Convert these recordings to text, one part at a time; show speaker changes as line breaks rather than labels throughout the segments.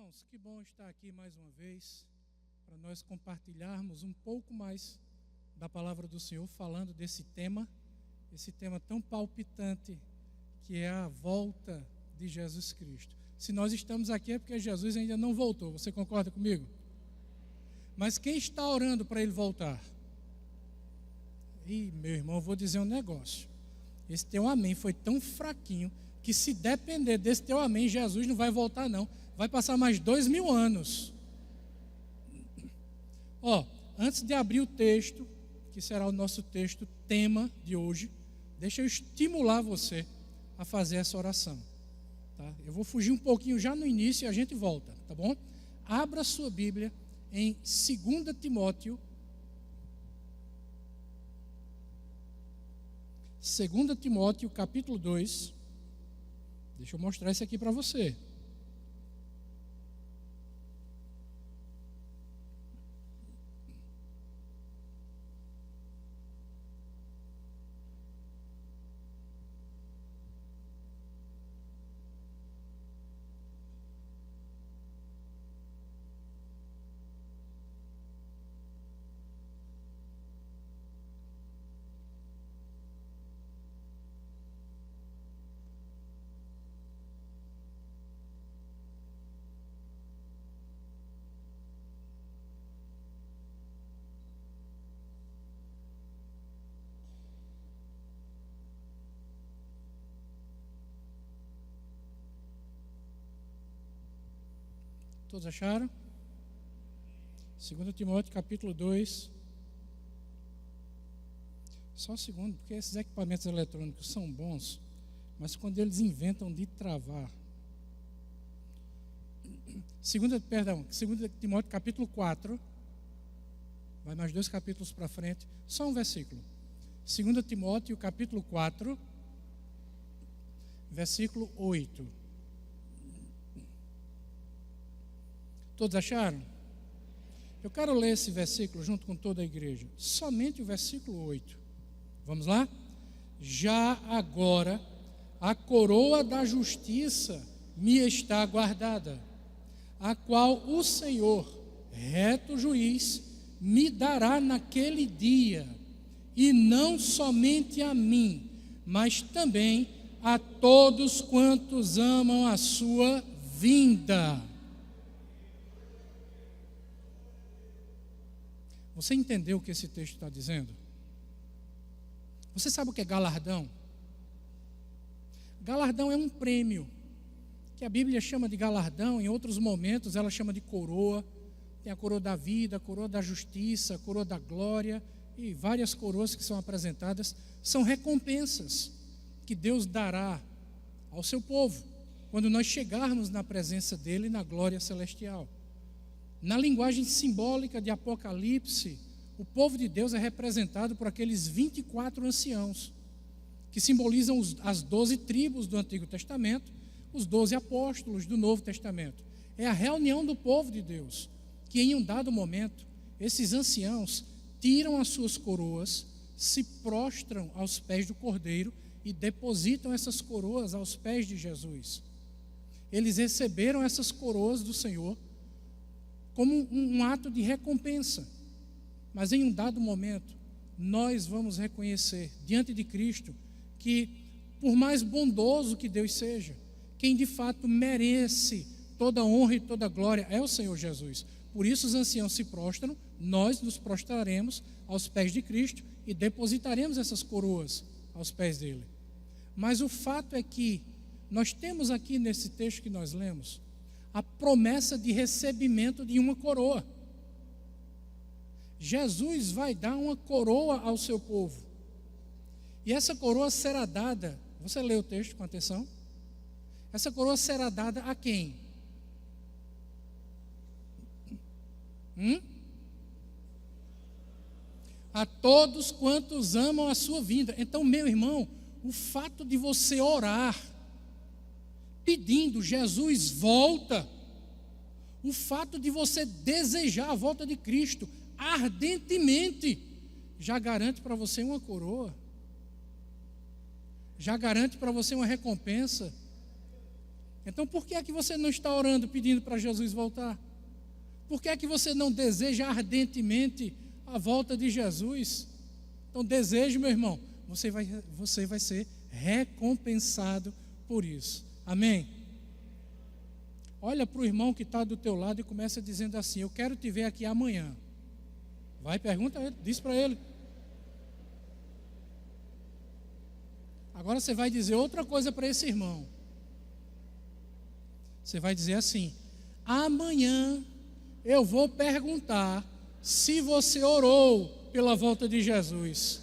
Irmãos, que bom estar aqui mais uma vez para nós compartilharmos um pouco mais da palavra do Senhor, falando desse tema, esse tema tão palpitante que é a volta de Jesus Cristo. Se nós estamos aqui é porque Jesus ainda não voltou, você concorda comigo? Mas quem está orando para ele voltar? Ih, meu irmão, eu vou dizer um negócio. Esse teu amém foi tão fraquinho que se depender desse teu amém, Jesus não vai voltar não. Vai passar mais 2000 anos. Antes de abrir o texto, que será o nosso texto tema de hoje, deixa eu estimular você a fazer essa oração. Tá? Eu vou fugir um pouquinho já no início e a gente volta, tá bom? Abra sua Bíblia em 2 Timóteo. 2 Timóteo, capítulo 2. Deixa eu mostrar isso aqui para você. Todos acharam? 2 Timóteo, capítulo 2. Só um segundo, porque esses equipamentos eletrônicos são bons, mas quando eles inventam de travar. 2 Timóteo, capítulo 4. Vai mais 2 capítulos para frente. Só um versículo. 2 Timóteo, capítulo 4, versículo 8. Todos acharam? Eu quero ler esse versículo junto com toda a igreja. Somente o versículo 8. Vamos lá? Já agora a coroa da justiça me está guardada, a qual o Senhor, reto juiz, me dará naquele dia, e não somente a mim, mas também a todos quantos amam a sua vinda. Você entendeu o que esse texto está dizendo? Você sabe o que é galardão? Galardão é um prêmio, que a Bíblia chama de galardão, em outros momentos ela chama de coroa. Tem a coroa da vida, a coroa da justiça, a coroa da glória, e várias coroas que são apresentadas. São recompensas que Deus dará ao seu povo, quando nós chegarmos na presença dEle na glória celestial. Na linguagem simbólica de Apocalipse, o povo de Deus é representado por aqueles 24 anciãos, que simbolizam as 12 tribos do Antigo Testamento, os 12 apóstolos do Novo Testamento. É a reunião do povo de Deus, que em um dado momento, esses anciãos tiram as suas coroas, se prostram aos pés do Cordeiro e depositam essas coroas aos pés de Jesus. Eles receberam essas coroas do Senhor como um ato de recompensa. Mas em um dado momento, nós vamos reconhecer diante de Cristo que, por mais bondoso que Deus seja, quem de fato merece toda a honra e toda a glória é o Senhor Jesus. Por isso os anciãos se prostram, nós nos prostraremos aos pés de Cristo e depositaremos essas coroas aos pés dele. Mas o fato é que nós temos aqui nesse texto que nós lemos a promessa de recebimento de uma coroa. Jesus vai dar uma coroa ao seu povo. E essa coroa será dada, você lê o texto com atenção? Essa coroa será dada a quem? A todos quantos amam a sua vinda. Então, meu irmão, o fato de você orar pedindo Jesus volta, o fato de você desejar a volta de Cristo ardentemente, já garante para você uma coroa, já garante para você uma recompensa. Então por que é que você não está orando pedindo para Jesus voltar? Por que é que você não deseja ardentemente a volta de Jesus? Então deseje, meu irmão, você vai ser recompensado por isso. Amém? Olha para o irmão que está do teu lado e começa dizendo assim: eu quero te ver aqui amanhã. Vai, pergunta a ele, diz para ele. Agora você vai dizer outra coisa para esse irmão. Você vai dizer assim: amanhã eu vou perguntar se você orou pela volta de Jesus.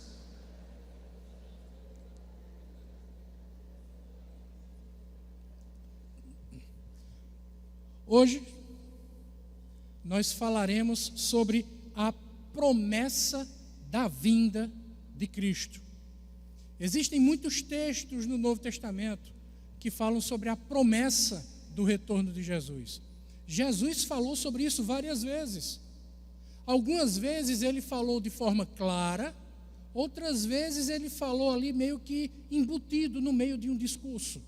Hoje nós falaremos sobre a promessa da vinda de Cristo. Existem muitos textos no Novo Testamento que falam sobre a promessa do retorno de Jesus. Jesus falou sobre isso várias vezes. Algumas vezes ele falou de forma clara, outras vezes ele falou ali meio que embutido no meio de um discurso.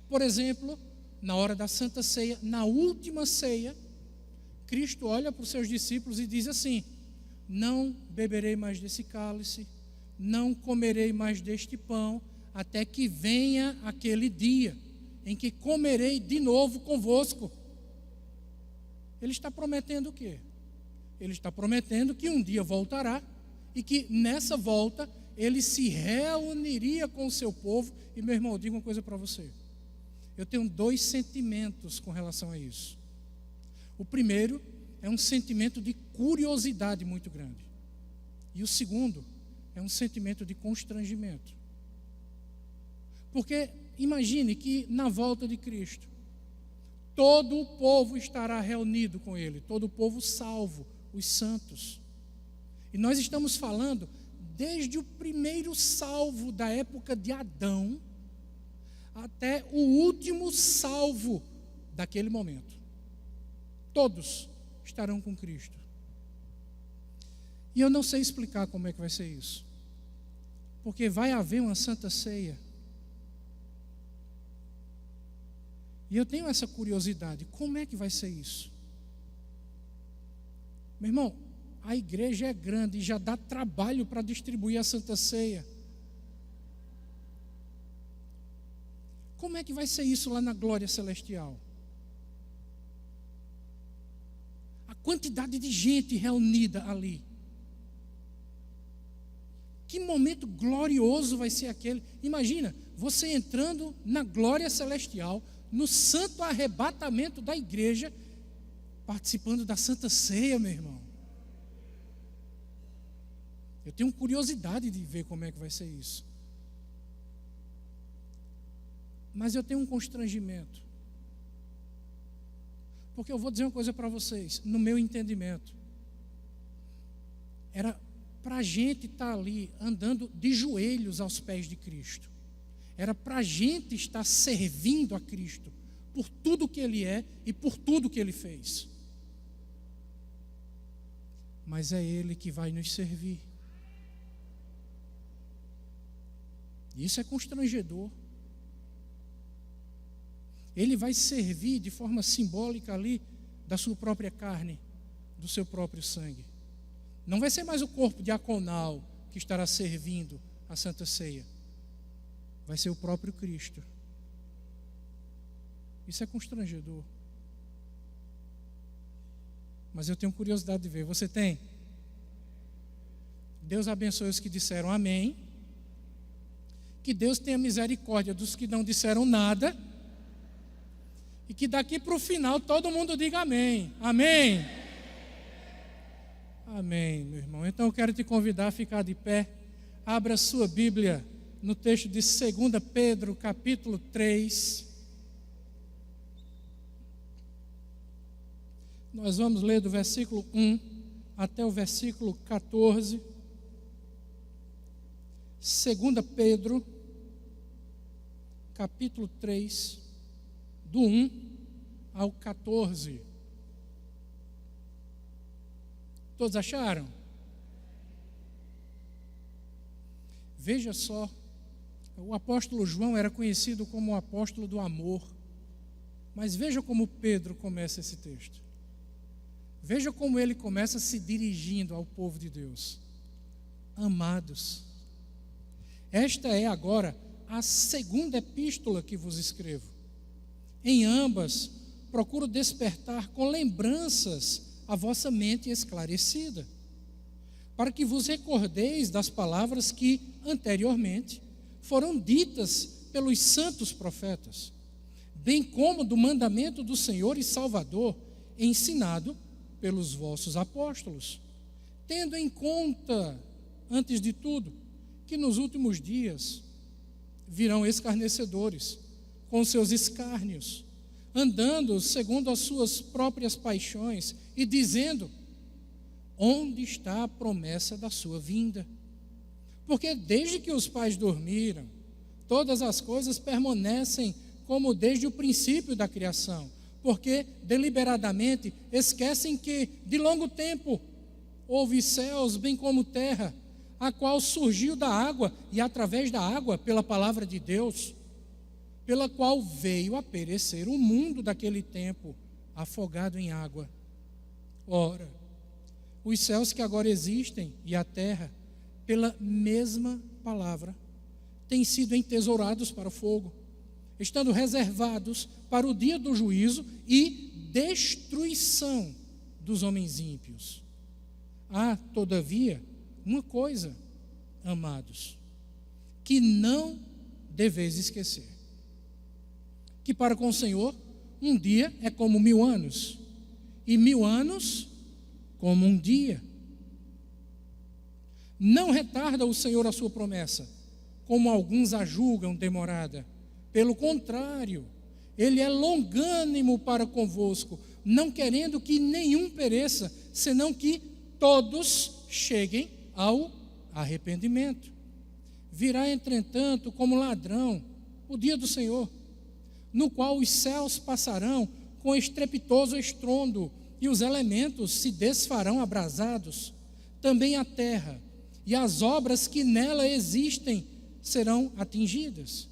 Por exemplo, na hora da Santa Ceia, na última ceia, Cristo olha para os seus discípulos e diz assim: não beberei mais desse cálice, não comerei mais deste pão, até que venha aquele dia em que comerei de novo convosco. Ele está prometendo o quê? Ele está prometendo que um dia voltará e que nessa volta ele se reuniria com o seu povo. E meu irmão, eu digo uma coisa para você. Eu tenho dois sentimentos com relação a isso. O primeiro é um sentimento de curiosidade muito grande. E o segundo é um sentimento de constrangimento. Porque imagine que na volta de Cristo, todo o povo estará reunido com Ele, todo o povo salvo, os santos. E nós estamos falando desde o primeiro salvo da época de Adão até o último salvo daquele momento. Todos estarão com Cristo. E eu não sei explicar como é que vai ser isso. Porque vai haver uma santa ceia. E eu tenho essa curiosidade, como é que vai ser isso? Meu irmão, a igreja é grande e já dá trabalho para distribuir a Santa Ceia. Como é que vai ser isso lá na glória celestial? A quantidade de gente reunida ali. Que momento glorioso vai ser aquele. Imagina, você entrando na glória celestial, no santo arrebatamento da igreja, participando da Santa Ceia, meu irmão. Eu tenho curiosidade de ver como é que vai ser isso. Mas eu tenho um constrangimento. Porque eu vou dizer uma coisa para vocês, no meu entendimento. Era para a gente estar ali andando de joelhos aos pés de Cristo. Era para a gente estar servindo a Cristo por tudo que Ele é e por tudo que Ele fez. Mas é Ele que vai nos servir. Isso é constrangedor. Ele vai servir de forma simbólica ali da sua própria carne, do seu próprio sangue. Não vai ser mais o corpo diaconal que estará servindo a Santa Ceia. Vai ser o próprio Cristo. Isso é constrangedor. Mas eu tenho curiosidade de ver. Você tem? Deus abençoe os que disseram amém. Que Deus tenha misericórdia dos que não disseram nada. E que daqui para o final todo mundo diga amém. Amém. Amém, meu irmão. Então eu quero te convidar a ficar de pé. Abra sua Bíblia no texto de 2 Pedro, capítulo 3. Nós vamos ler do versículo 1 até o versículo 14. 2 Pedro, capítulo 3, do 1 ao 14. Todos acharam? Veja só, o apóstolo João era conhecido como o apóstolo do amor. Mas veja como Pedro começa esse texto. Veja como ele começa se dirigindo ao povo de Deus. Amados, esta é agora a segunda epístola que vos escrevo. Em ambas, procuro despertar com lembranças a vossa mente esclarecida, para que vos recordeis das palavras que anteriormente foram ditas pelos santos profetas, bem como do mandamento do Senhor e Salvador, ensinado pelos vossos apóstolos, tendo em conta, antes de tudo, que nos últimos dias virão escarnecedores, com seus escárnios, andando segundo as suas próprias paixões e dizendo: onde está a promessa da sua vinda? Porque desde que os pais dormiram, todas as coisas permanecem como desde o princípio da criação, porque deliberadamente esquecem que de longo tempo houve céus bem como terra, a qual surgiu da água e através da água pela palavra de Deus, pela qual veio a perecer o mundo daquele tempo, afogado em água. Ora, os céus que agora existem e a terra, pela mesma palavra, têm sido entesourados para o fogo, estando reservados para o dia do juízo e destruição dos homens ímpios. Há, todavia, uma coisa, amados, que não deveis esquecer: que para com o Senhor um dia é como 1000 anos, e 1000 anos como um dia. Não retarda o Senhor a sua promessa, como alguns a julgam demorada. Pelo contrário, Ele é longânimo para convosco, não querendo que nenhum pereça, senão que todos cheguem ao arrependimento. Virá, entretanto, como ladrão o dia do Senhor, no qual os céus passarão com estrepitoso estrondo, e os elementos se desfarão abrasados. Também a terra e as obras que nela existem serão atingidas,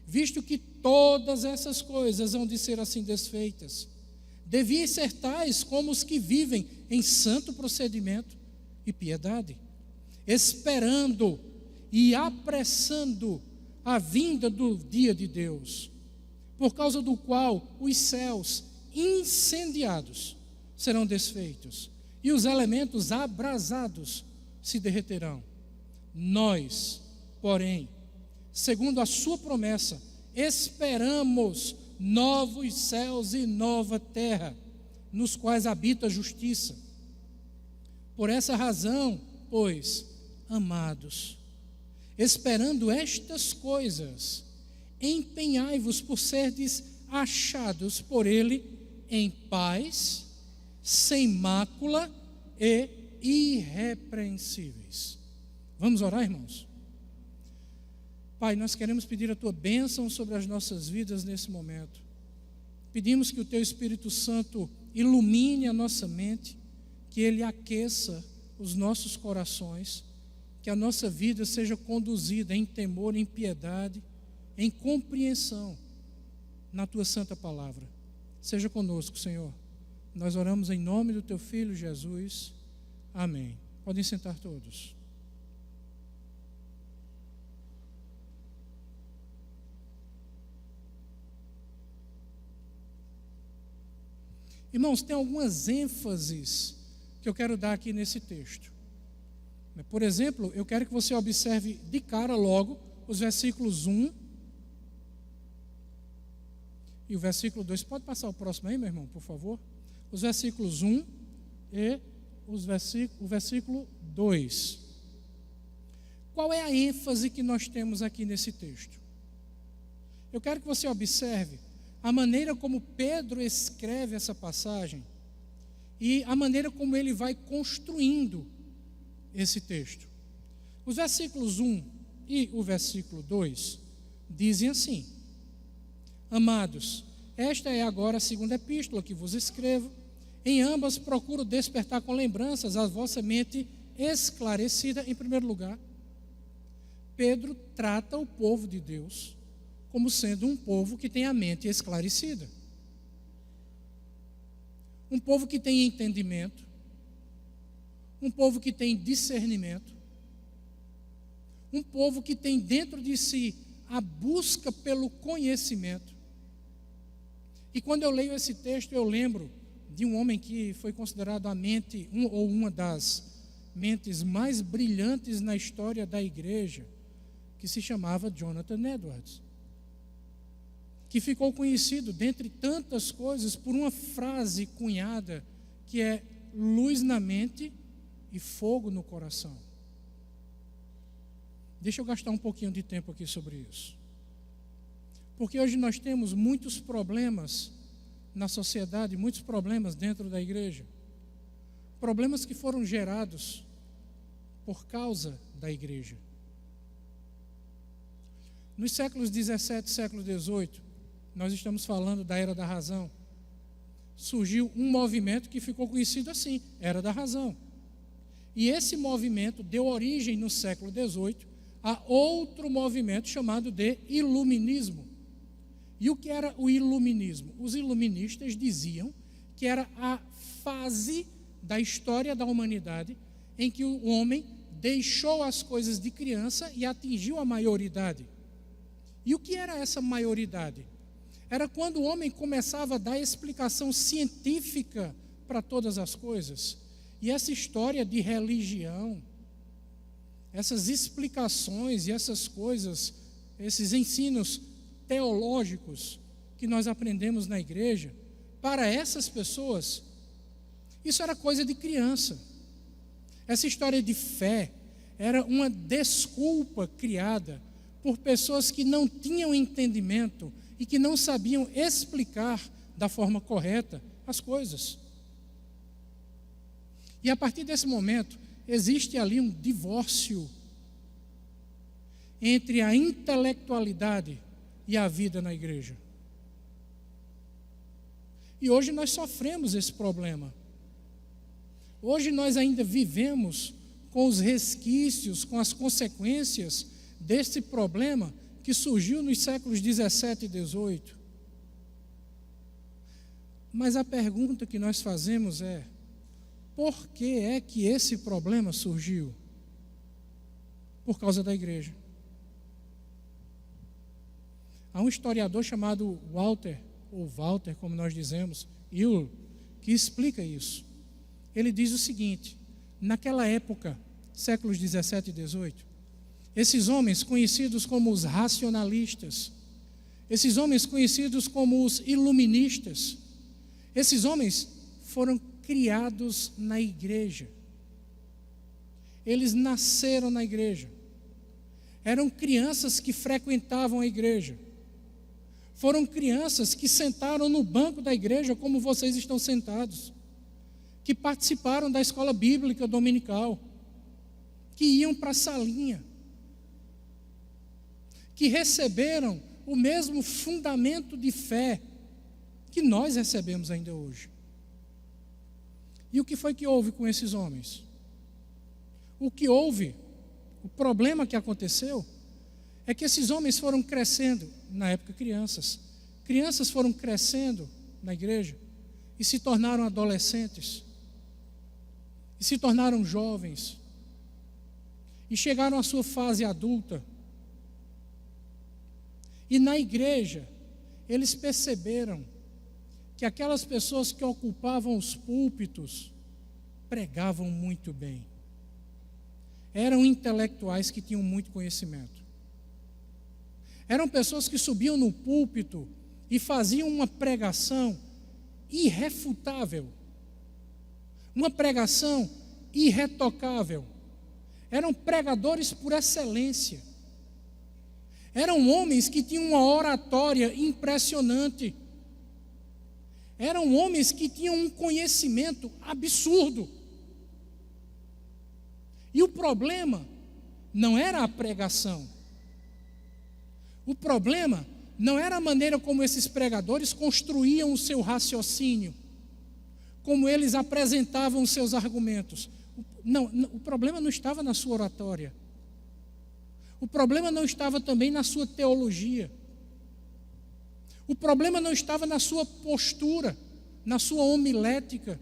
visto que todas essas coisas hão de ser assim desfeitas. Deviam ser tais como os que vivem em santo procedimento e piedade, esperando e apressando a vinda do dia de Deus, por causa do qual os céus incendiados serão desfeitos e os elementos abrasados se derreterão. Nós, porém, segundo a sua promessa, esperamos novos céus e nova terra, nos quais habita a justiça. Por essa razão, pois, amados, esperando estas coisas, empenhai-vos por serdes achados por Ele em paz, sem mácula e irrepreensíveis. Vamos orar, irmãos? Pai, nós queremos pedir a Tua bênção sobre as nossas vidas nesse momento. Pedimos que o Teu Espírito Santo ilumine a nossa mente, que Ele aqueça os nossos corações, que a nossa vida seja conduzida em temor, em piedade, em compreensão na Tua santa palavra. Seja conosco, Senhor. Nós oramos em nome do Teu Filho Jesus. Amém. Podem sentar todos. Irmãos, tem algumas ênfases que eu quero dar aqui nesse texto. Por exemplo, eu quero que você observe de cara logo os versículos 1 e o versículo 2. Pode passar o próximo aí, meu irmão, por favor? Os versículos 1 e o versículo 2. Qual é a ênfase que nós temos aqui nesse texto? Eu quero que você observe a maneira como Pedro escreve essa passagem e a maneira como ele vai construindo esse texto. Os versículos 1 e o versículo 2 dizem assim: Amados, esta é agora a segunda epístola que vos escrevo. Em ambas procuro despertar com lembranças a vossa mente esclarecida. Em primeiro lugar, Pedro trata o povo de Deus como sendo um povo que tem a mente esclarecida. um povo que tem entendimento, um povo que tem discernimento, um povo que tem dentro de si a busca pelo conhecimento. E quando eu leio esse texto, eu lembro de um homem que foi considerado uma das mentes mais brilhantes na história da igreja, que se chamava Jonathan Edwards, que ficou conhecido, dentre tantas coisas, por uma frase cunhada, que é luz na mente e fogo no coração. Deixa eu gastar um pouquinho de tempo aqui sobre isso. Porque hoje nós temos muitos problemas na sociedade, muitos problemas dentro da igreja. Problemas que foram gerados por causa da igreja. Nos séculos 17 e século 18, nós estamos falando da Era da Razão. Surgiu um movimento que ficou conhecido assim, Era da Razão. E esse movimento deu origem no século 18 a outro movimento chamado de Iluminismo. E o que era o Iluminismo? Os iluministas diziam que era a fase da história da humanidade em que o homem deixou as coisas de criança e atingiu a maioridade. E o que era essa maioridade? Era quando o homem começava a dar explicação científica para todas as coisas. E essa história de religião, essas explicações e essas coisas, esses ensinos teológicos que nós aprendemos na igreja, para essas pessoas, isso era coisa de criança. Essa história de fé era uma desculpa criada por pessoas que não tinham entendimento e que não sabiam explicar da forma correta as coisas. E a partir desse momento, existe ali um divórcio entre a intelectualidade e a vida na igreja. E hoje nós sofremos esse problema. Hoje nós ainda vivemos com os resquícios, com as consequências desse problema que surgiu nos séculos 17 e 18. Mas a pergunta que nós fazemos é: por que é que esse problema surgiu? Por causa da igreja. Há um historiador chamado Walter, ou Walter, como nós dizemos, que explica isso. Ele diz o seguinte: naquela época, séculos 17 e 18, esses homens conhecidos como os racionalistas, esses homens conhecidos como os iluministas, esses homens foram criados na igreja. Eles nasceram na igreja. Eram crianças que frequentavam a igreja. Foram crianças que sentaram no banco da igreja como vocês estão sentados, que participaram da escola bíblica dominical, que iam para a salinha, que receberam o mesmo fundamento de fé que nós recebemos ainda hoje. E o que foi que houve com esses homens? O que houve, o problema que aconteceu, é que esses homens foram crescendo, na época crianças foram crescendo na igreja e se tornaram adolescentes, e se tornaram jovens, e chegaram à sua fase adulta. E na igreja, eles perceberam que aquelas pessoas que ocupavam os púlpitos pregavam muito bem. Eram intelectuais que tinham muito conhecimento. Eram pessoas que subiam no púlpito e faziam uma pregação irrefutável, uma pregação irretocável. Eram pregadores por excelência. Eram homens que tinham uma oratória impressionante. Eram homens que tinham um conhecimento absurdo. E o problema não era a pregação. O problema não era a maneira como esses pregadores construíam o seu raciocínio, como eles apresentavam os seus argumentos. Não, o problema não estava na sua oratória. O problema não estava também na sua teologia. O problema não estava na sua postura. na sua homilética.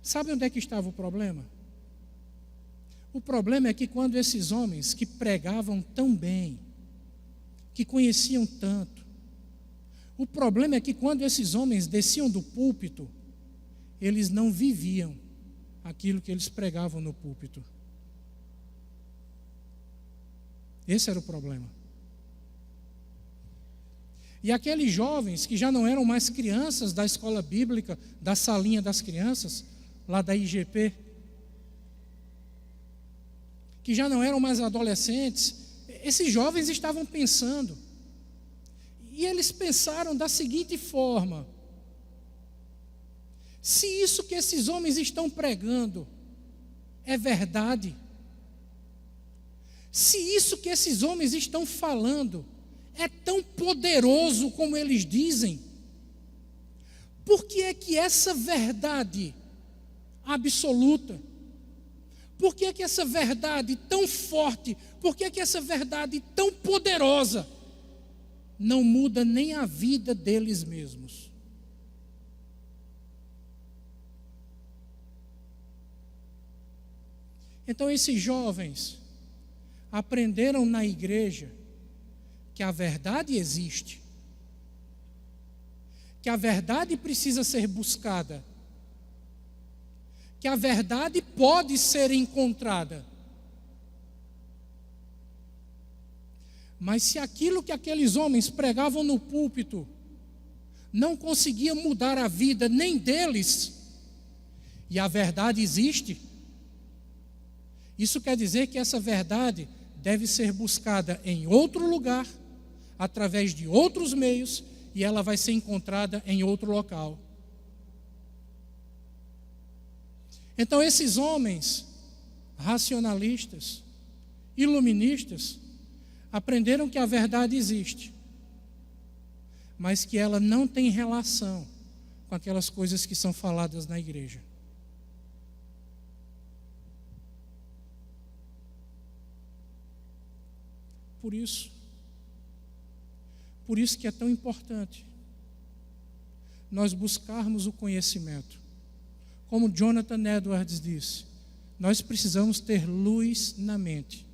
Sabe onde é que estava o problema? O problema é que quando esses homens que pregavam tão bem, que conheciam tanto, o problema é que quando esses homens desciam do púlpito, eles não viviam aquilo que eles pregavam no púlpito. Esse era o problema. E aqueles jovens que já não eram mais crianças da escola bíblica, da salinha das crianças, lá da IGP, que já não eram mais adolescentes, esses jovens estavam pensando. E eles pensaram da seguinte forma: se isso que esses homens estão pregando é verdade, se isso que esses homens estão falando é tão poderoso como eles dizem, por que é que essa verdade absoluta, por que é que essa verdade tão forte, por que é que essa verdade tão poderosa não muda nem a vida deles mesmos? Então esses jovens aprenderam na igreja que a verdade existe, que a verdade precisa ser buscada, que a verdade pode ser encontrada. Mas se aquilo que aqueles homens pregavam no púlpito não conseguia mudar a vida nem deles, e a verdade existe, isso quer dizer que essa verdade deve ser buscada em outro lugar, através de outros meios, e ela vai ser encontrada em outro local. Então esses homens racionalistas, iluministas, aprenderam que a verdade existe, mas que ela não tem relação com aquelas coisas que são faladas na igreja. Por isso que é tão importante nós buscarmos o conhecimento. Como Jonathan Edwards disse, nós precisamos ter luz na mente.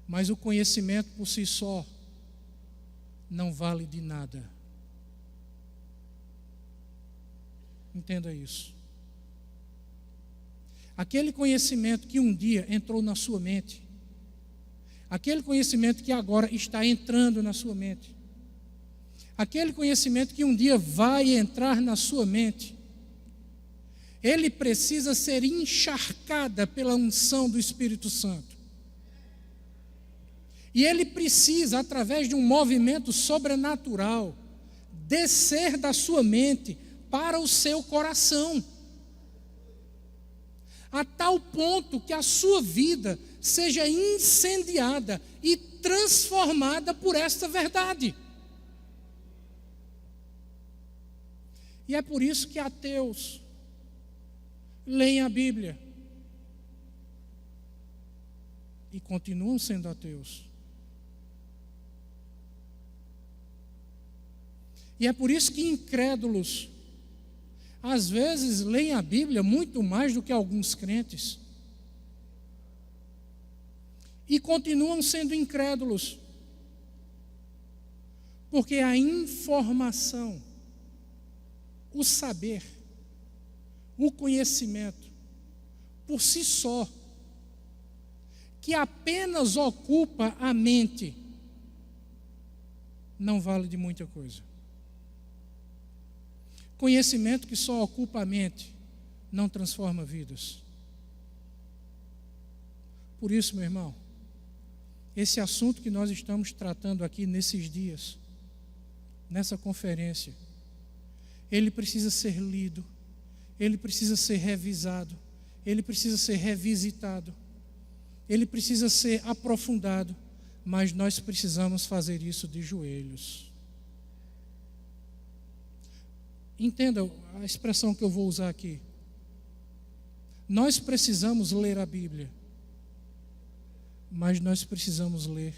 Mas o conhecimento por si só não vale de nada. Entenda isso. Aquele conhecimento que um dia entrou na sua mente, aquele conhecimento que agora está entrando na sua mente, aquele conhecimento que um dia vai entrar na sua mente, ele precisa ser encharcada pela unção do Espírito Santo. E ele precisa, através de um movimento sobrenatural, descer da sua mente para o seu coração, a tal ponto que a sua vida seja incendiada e transformada por esta verdade. E é por isso que ateus leem a Bíblia e continuam sendo ateus. E é por isso que incrédulos às vezes leem a Bíblia muito mais do que alguns crentes e continuam sendo incrédulos, porque a informação, o saber, o conhecimento, por si só, que apenas ocupa a mente, não vale de muita coisa. Conhecimento que só ocupa a mente não transforma vidas. Por isso, meu irmão, esse assunto que nós estamos tratando aqui nesses dias, nessa conferência, ele precisa ser lido, ele precisa ser revisado, ele precisa ser revisitado, ele precisa ser aprofundado, mas nós precisamos fazer isso de joelhos. Entenda a expressão que eu vou usar aqui. Nós precisamos ler a Bíblia, mas nós precisamos ler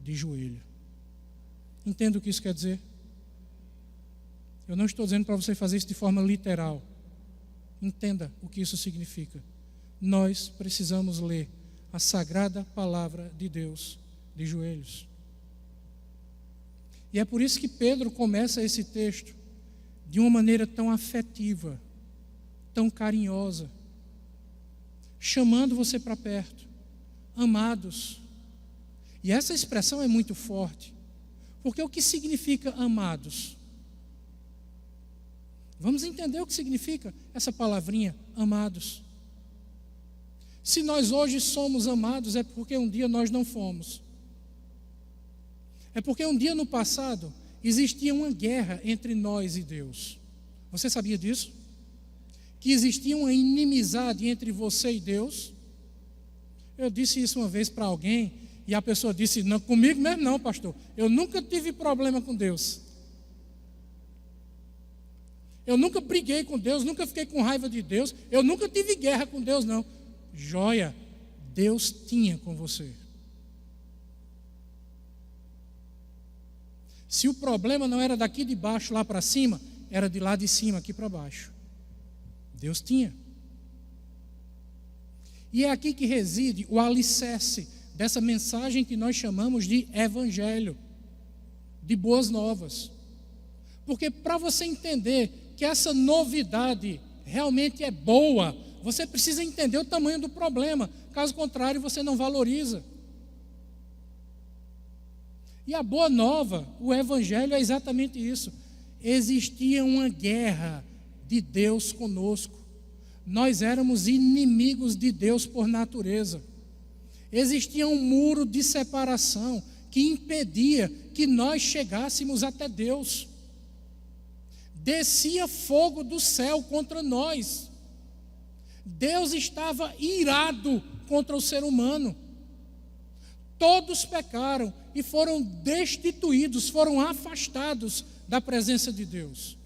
de joelho. Entenda o que isso quer dizer? Eu não estou dizendo para você fazer isso de forma literal. Entenda o que isso significa. Nós precisamos ler a sagrada palavra de Deus de joelhos. E é por isso que Pedro começa esse texto de uma maneira tão afetiva, tão carinhosa, chamando você para perto, amados. E essa expressão é muito forte, porque o que significa amados? Vamos entender o que significa essa palavrinha, amados. Se nós hoje somos amados, é porque um dia nós não fomos. É porque um dia no passado existia uma guerra entre nós e Deus. Você sabia disso? Que existia uma inimizade entre você e Deus? Eu disse isso uma vez para alguém e a pessoa disse, não, comigo mesmo não, pastor. Eu nunca tive problema com Deus. Eu nunca briguei com Deus, nunca fiquei com raiva de Deus. Eu nunca tive guerra com Deus, não. Joia, Deus tinha com você. Se o problema não era daqui de baixo lá para cima, era de lá de cima aqui para baixo. Deus tinha. E é aqui que reside o alicerce dessa mensagem que nós chamamos de evangelho, de boas novas. Porque para você entender que essa novidade realmente é boa, você precisa entender o tamanho do problema. Caso contrário, você não valoriza. E a boa nova, o evangelho é exatamente isso. Existia uma guerra de Deus conosco. Nós éramos inimigos de Deus por natureza. Existia um muro de separação que impedia que nós chegássemos até Deus. Descia fogo do céu contra nós. Deus estava irado contra o ser humano. Todos pecaram e foram destituídos, foram afastados da presença de Deus.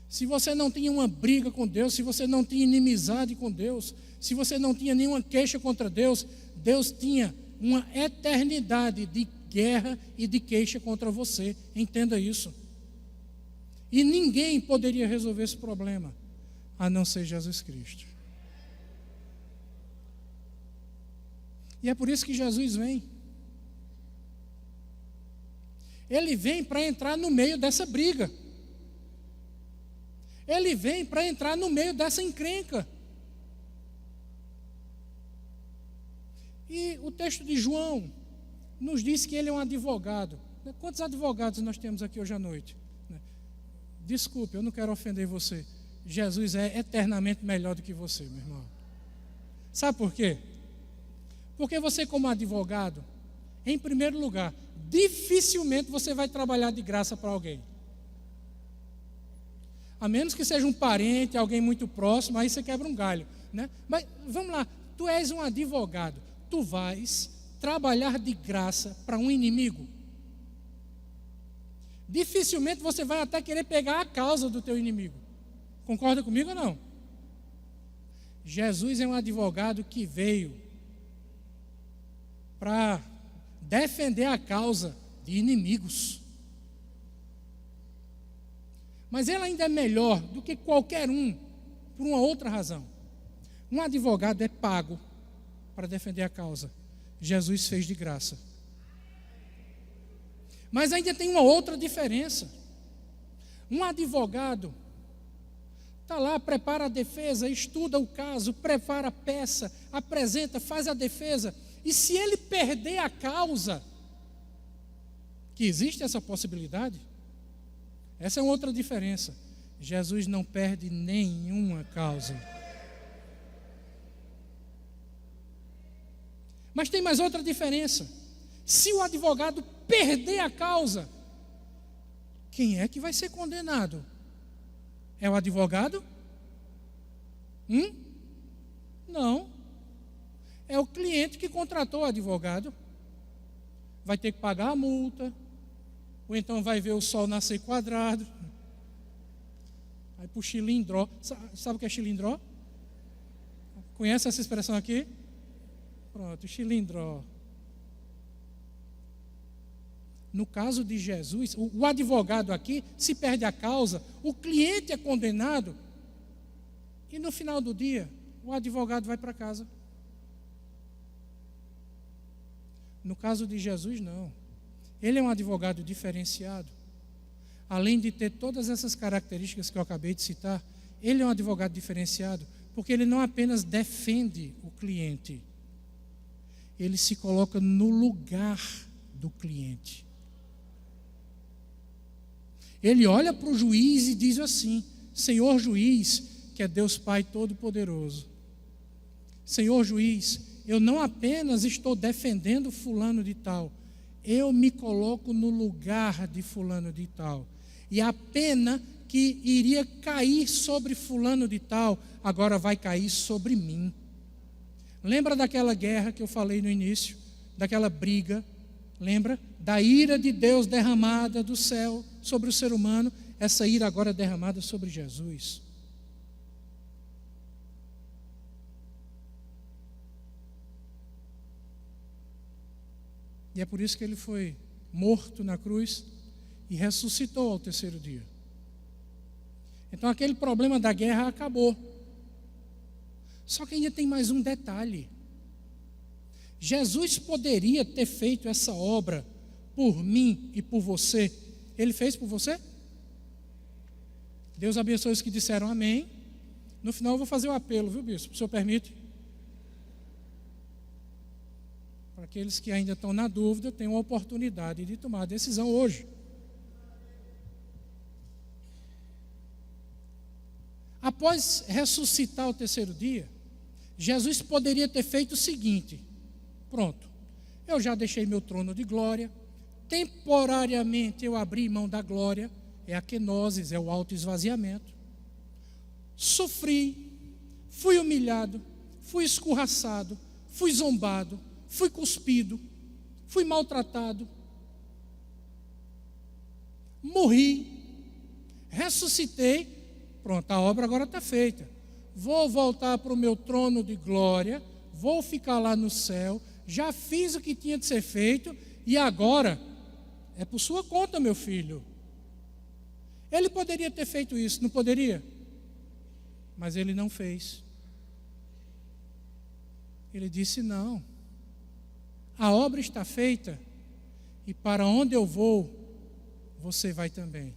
Se você não tinha uma briga com Deus, se você não tinha inimizade com Deus, se você não tinha nenhuma queixa contra Deus, Deus tinha uma eternidade de guerra e de queixa contra você. Entenda isso. E ninguém poderia resolver esse problema, a não ser Jesus Cristo. E é por isso que Jesus vem. Ele vem para entrar no meio dessa briga. Ele vem para entrar no meio dessa encrenca. E o texto de João nos diz que ele é um advogado. Quantos advogados nós temos aqui hoje à noite? Desculpe, eu não quero ofender você. Jesus é eternamente melhor do que você, meu irmão. Sabe por quê? Porque você, como advogado, em primeiro lugar, dificilmente você vai trabalhar de graça para alguém. A menos que seja um parente, alguém muito próximo, aí você quebra um galho, né? Mas vamos lá, tu és um advogado, tu vais trabalhar de graça para um inimigo? Dificilmente você vai até querer pegar a causa do teu inimigo. Concorda comigo ou não? Jesus é um advogado que veio para defender a causa de inimigos. Mas ele ainda é melhor do que qualquer um, por uma outra razão. Um advogado é pago para defender a causa. Jesus fez de graça. Mas ainda tem uma outra diferença. Um advogado está lá, prepara a defesa, estuda o caso, prepara a peça, apresenta, faz a defesa. E se ele perder a causa, que existe essa possibilidade, essa é uma outra diferença. Jesus não perde nenhuma causa. Mas tem mais outra diferença. Se o advogado perder a causa, quem é que vai ser condenado? É o advogado? Não. É o cliente que contratou o advogado. Vai ter que pagar a multa, ou então vai ver o sol nascer quadrado. Vai para o chilindró. Sabe o que é chilindró? Conhece essa expressão aqui? Pronto, chilindró. No caso de Jesus, o advogado aqui, se perde a causa, o cliente é condenado, e no final do dia, o advogado vai para casa. No caso de Jesus, não. Ele é um advogado diferenciado. Além de ter todas essas características que eu acabei de citar, ele é um advogado diferenciado, porque ele não apenas defende o cliente, ele se coloca no lugar do cliente. Ele olha para o juiz e diz assim: Senhor juiz, que é Deus Pai Todo-Poderoso, Senhor juiz, eu não apenas estou defendendo fulano de tal, eu me coloco no lugar de fulano de tal. E a pena que iria cair sobre fulano de tal, agora vai cair sobre mim. Lembra daquela guerra que eu falei no início? Daquela briga? Lembra? Da ira de Deus derramada do céu sobre o ser humano, essa ira agora é derramada sobre Jesus. E é por isso que ele foi morto na cruz e ressuscitou ao terceiro dia. Então aquele problema da guerra acabou. Só que ainda tem mais um detalhe. Jesus poderia ter feito essa obra por mim e por você. Ele fez por você? Deus abençoe os que disseram amém. No final eu vou fazer o apelo, viu, bispo? O senhor permite? Para aqueles que ainda estão na dúvida, tem uma oportunidade de tomar a decisão hoje. Após ressuscitar ao terceiro dia, Jesus poderia ter feito o seguinte: pronto, eu já deixei meu trono de glória, temporariamente eu abri mão da glória, é a kenosis, é o autoesvaziamento, sofri, fui humilhado, fui escorraçado, fui zombado, fui cuspido, fui maltratado, morri, ressuscitei, pronto, a obra agora está feita. Vou voltar para o meu trono de glória, vou ficar lá no céu, já fiz o que tinha de ser feito, e agora é por sua conta, meu filho. Ele poderia ter feito isso, não poderia? Mas ele não fez. Ele disse: não, a obra está feita, e para onde eu vou, você vai também.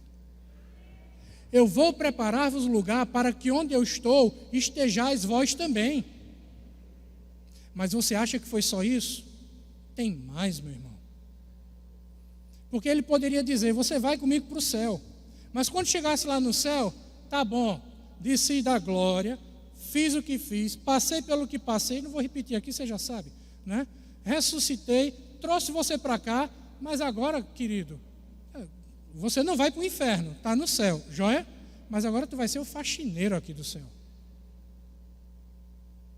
Eu vou preparar-vos lugar para que onde eu estou, estejais vós também. Mas você acha que foi só isso? Tem mais, meu irmão. Porque ele poderia dizer: você vai comigo para o céu. Mas quando chegasse lá no céu, tá bom, desci da glória, fiz o que fiz, passei pelo que passei, não vou repetir aqui, você já sabe, né? Ressuscitei, trouxe você para cá, mas agora, querido, você não vai para o inferno, está no céu, joia? Mas agora tu vai ser o faxineiro aqui do céu.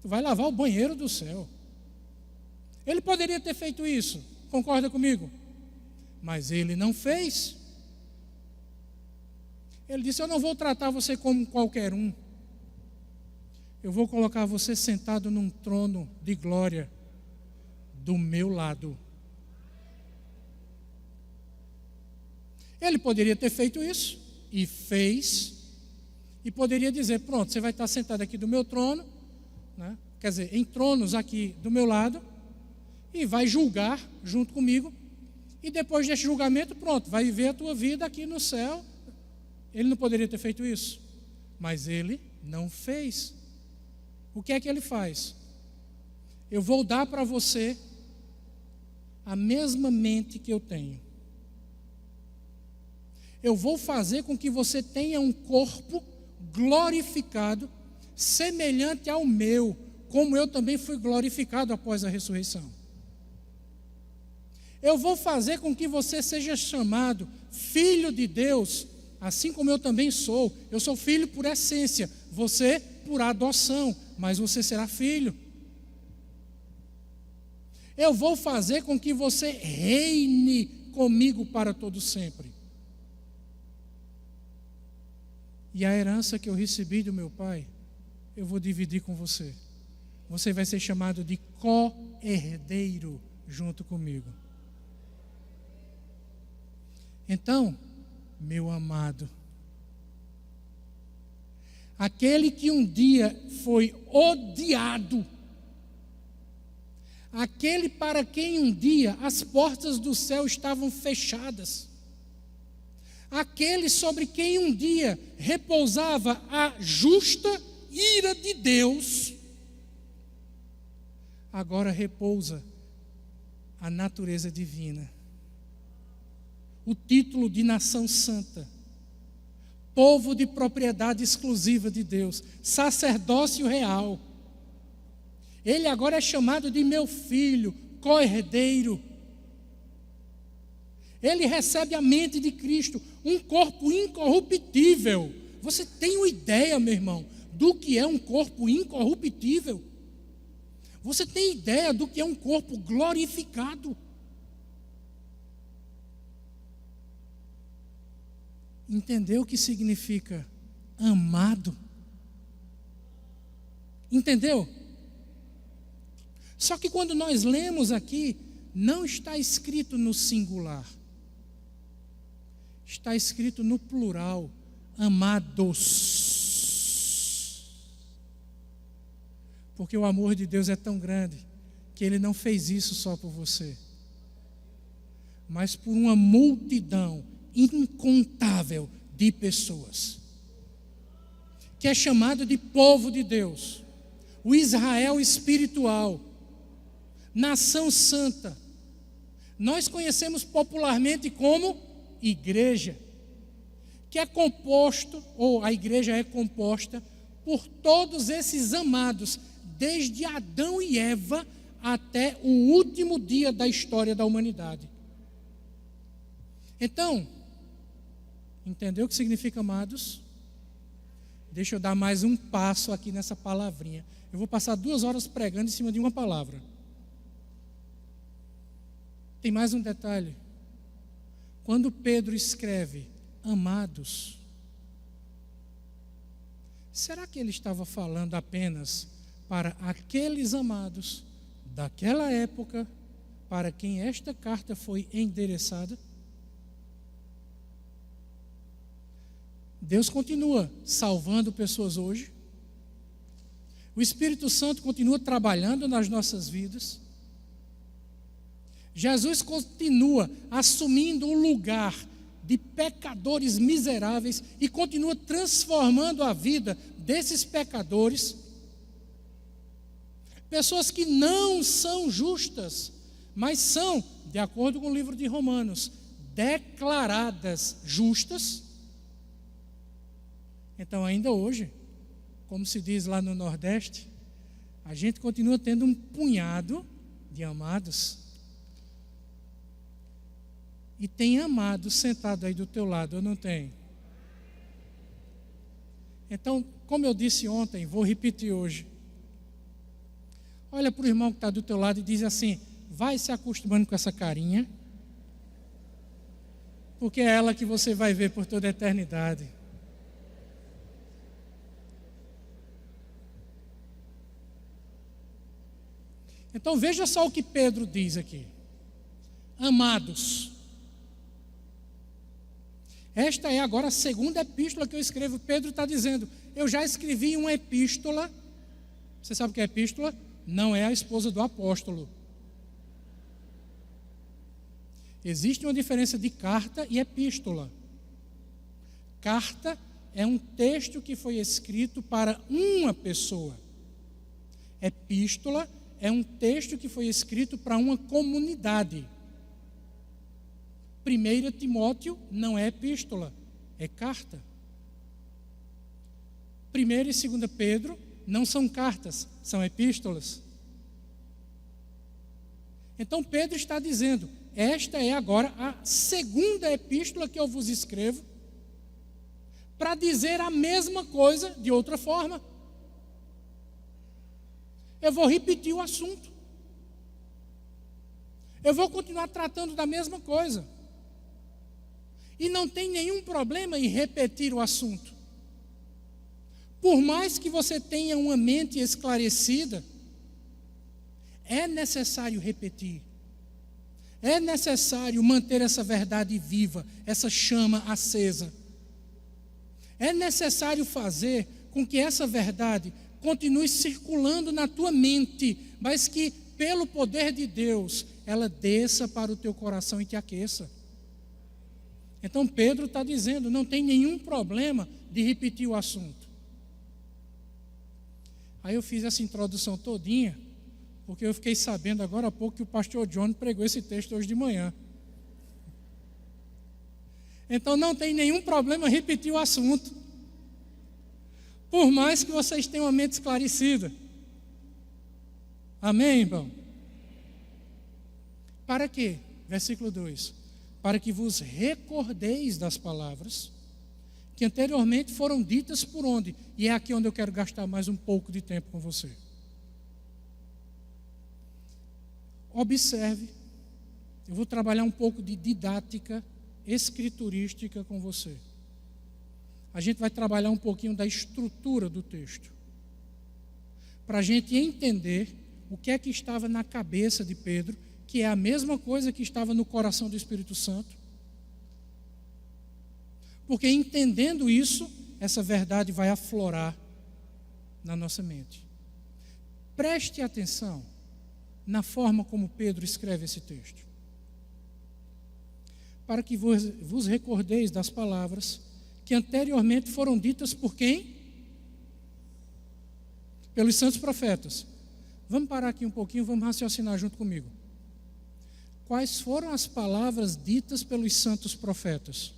Tu vai lavar o banheiro do céu. Ele poderia ter feito isso, concorda comigo? Mas ele não fez. Ele disse: eu não vou tratar você como qualquer um. Eu vou colocar você sentado num trono de glória do meu lado. Ele poderia ter feito isso, e fez, e poderia dizer: pronto, você vai estar sentado aqui do meu trono, né? Quer dizer, em tronos aqui do meu lado, e vai julgar junto comigo, e depois desse julgamento, pronto, vai viver a tua vida aqui no céu. Ele não poderia ter feito isso, mas ele não fez. O que é que ele faz? Eu vou dar para você a mesma mente que eu tenho. Eu vou fazer com que você tenha um corpo glorificado, semelhante ao meu, como eu também fui glorificado após a ressurreição. Eu vou fazer com que você seja chamado filho de Deus, assim como eu também sou. Eu sou filho por essência, você por adoção, mas você será filho. Eu vou fazer com que você reine comigo para todo sempre. E a herança que eu recebi do meu pai, eu vou dividir com você. você vai ser chamado de co-herdeiro junto comigo. Então, meu amado, aquele que um dia foi odiado, aquele para quem um dia as portas do céu estavam fechadas, aquele sobre quem um dia repousava a justa ira de Deus, agora repousa a natureza divina, o título de nação santa, povo de propriedade exclusiva de Deus, sacerdócio real. Ele agora é chamado de meu filho, co-herdeiro. Ele recebe a mente de Cristo, um corpo incorruptível. Você tem uma ideia, meu irmão, do que é um corpo incorruptível? Você tem ideia do que é um corpo glorificado? Entendeu o que significa amado? Entendeu? Só que quando nós lemos aqui, não está escrito no singular. Está escrito no plural, amados. Porque o amor de Deus é tão grande que Ele não fez isso só por você, mas por uma multidão incontável de pessoas, que é chamado de povo de Deus, o Israel espiritual, nação santa. Nós conhecemos popularmente como igreja, que é composto, ou a igreja é composta por todos esses amados, desde Adão e Eva até o último dia da história da humanidade. Então, entendeu o que significa amados? Deixa eu dar mais um passo aqui nessa palavrinha. Eu vou passar 2 horas pregando em cima de uma palavra. Tem mais um detalhe. Quando Pedro escreve amados, será que ele estava falando apenas para aqueles amados daquela época, para quem esta carta foi endereçada? Deus continua salvando pessoas hoje. O Espírito Santo continua trabalhando nas nossas vidas. Jesus continua assumindo o lugar de pecadores miseráveis e continua transformando a vida desses pecadores. Pessoas que não são justas, mas são, de acordo com o livro de Romanos, declaradas justas. Então, ainda hoje, como se diz lá no Nordeste, a gente continua tendo um punhado de amados. E tem amado sentado aí do teu lado, ou não tem? Então, como eu disse ontem, vou repetir hoje. Olha para o irmão que está do teu lado e diz assim: vai se acostumando com essa carinha, porque é ela que você vai ver por toda a eternidade. Então veja só o que Pedro diz aqui. Amados. Esta é agora a segunda epístola que eu escrevo. Pedro está dizendo, eu já escrevi uma epístola. Você sabe o que é epístola? Não é a esposa do apóstolo. Existe uma diferença de carta e epístola. Carta é um texto que foi escrito para uma pessoa. Epístola é um texto que foi escrito para uma comunidade. 1 Timóteo não é epístola, é carta. 1 e 2 Pedro não são cartas, são epístolas. Então Pedro está dizendo, esta é agora a segunda epístola que eu vos escrevo, para dizer a mesma coisa de outra forma. Eu vou repetir o assunto. Eu vou continuar tratando da mesma coisa. E não tem nenhum problema em repetir o assunto. Por mais que você tenha uma mente esclarecida, é necessário repetir. É necessário manter essa verdade viva, essa chama acesa. É necessário fazer com que essa verdade continue circulando na tua mente, mas que, pelo poder de Deus, ela desça para o teu coração e te aqueça. Então Pedro está dizendo, não tem nenhum problema de repetir o assunto. Aí eu fiz essa introdução todinha, porque eu fiquei sabendo agora há pouco que o pastor John pregou esse texto hoje de manhã. Então não tem nenhum problema repetir o assunto, por mais que vocês tenham a mente esclarecida. Amém, irmão? Para quê? Versículo 2. Para que vos recordeis das palavras que anteriormente foram ditas por onde? E é aqui onde eu quero gastar mais um pouco de tempo com você. Observe, eu vou trabalhar um pouco de didática escriturística com você. A gente vai trabalhar um pouquinho da estrutura do texto, para a gente entender o que é que estava na cabeça de Pedro, que é a mesma coisa que estava no coração do Espírito Santo. Porque entendendo isso, essa verdade vai aflorar na nossa mente. Preste atenção na forma como Pedro escreve esse texto. Para que vos recordeis das palavras que anteriormente foram ditas por quem? Pelos santos profetas. Vamos parar aqui um pouquinho, vamos raciocinar junto comigo. Quais foram as palavras ditas pelos santos profetas?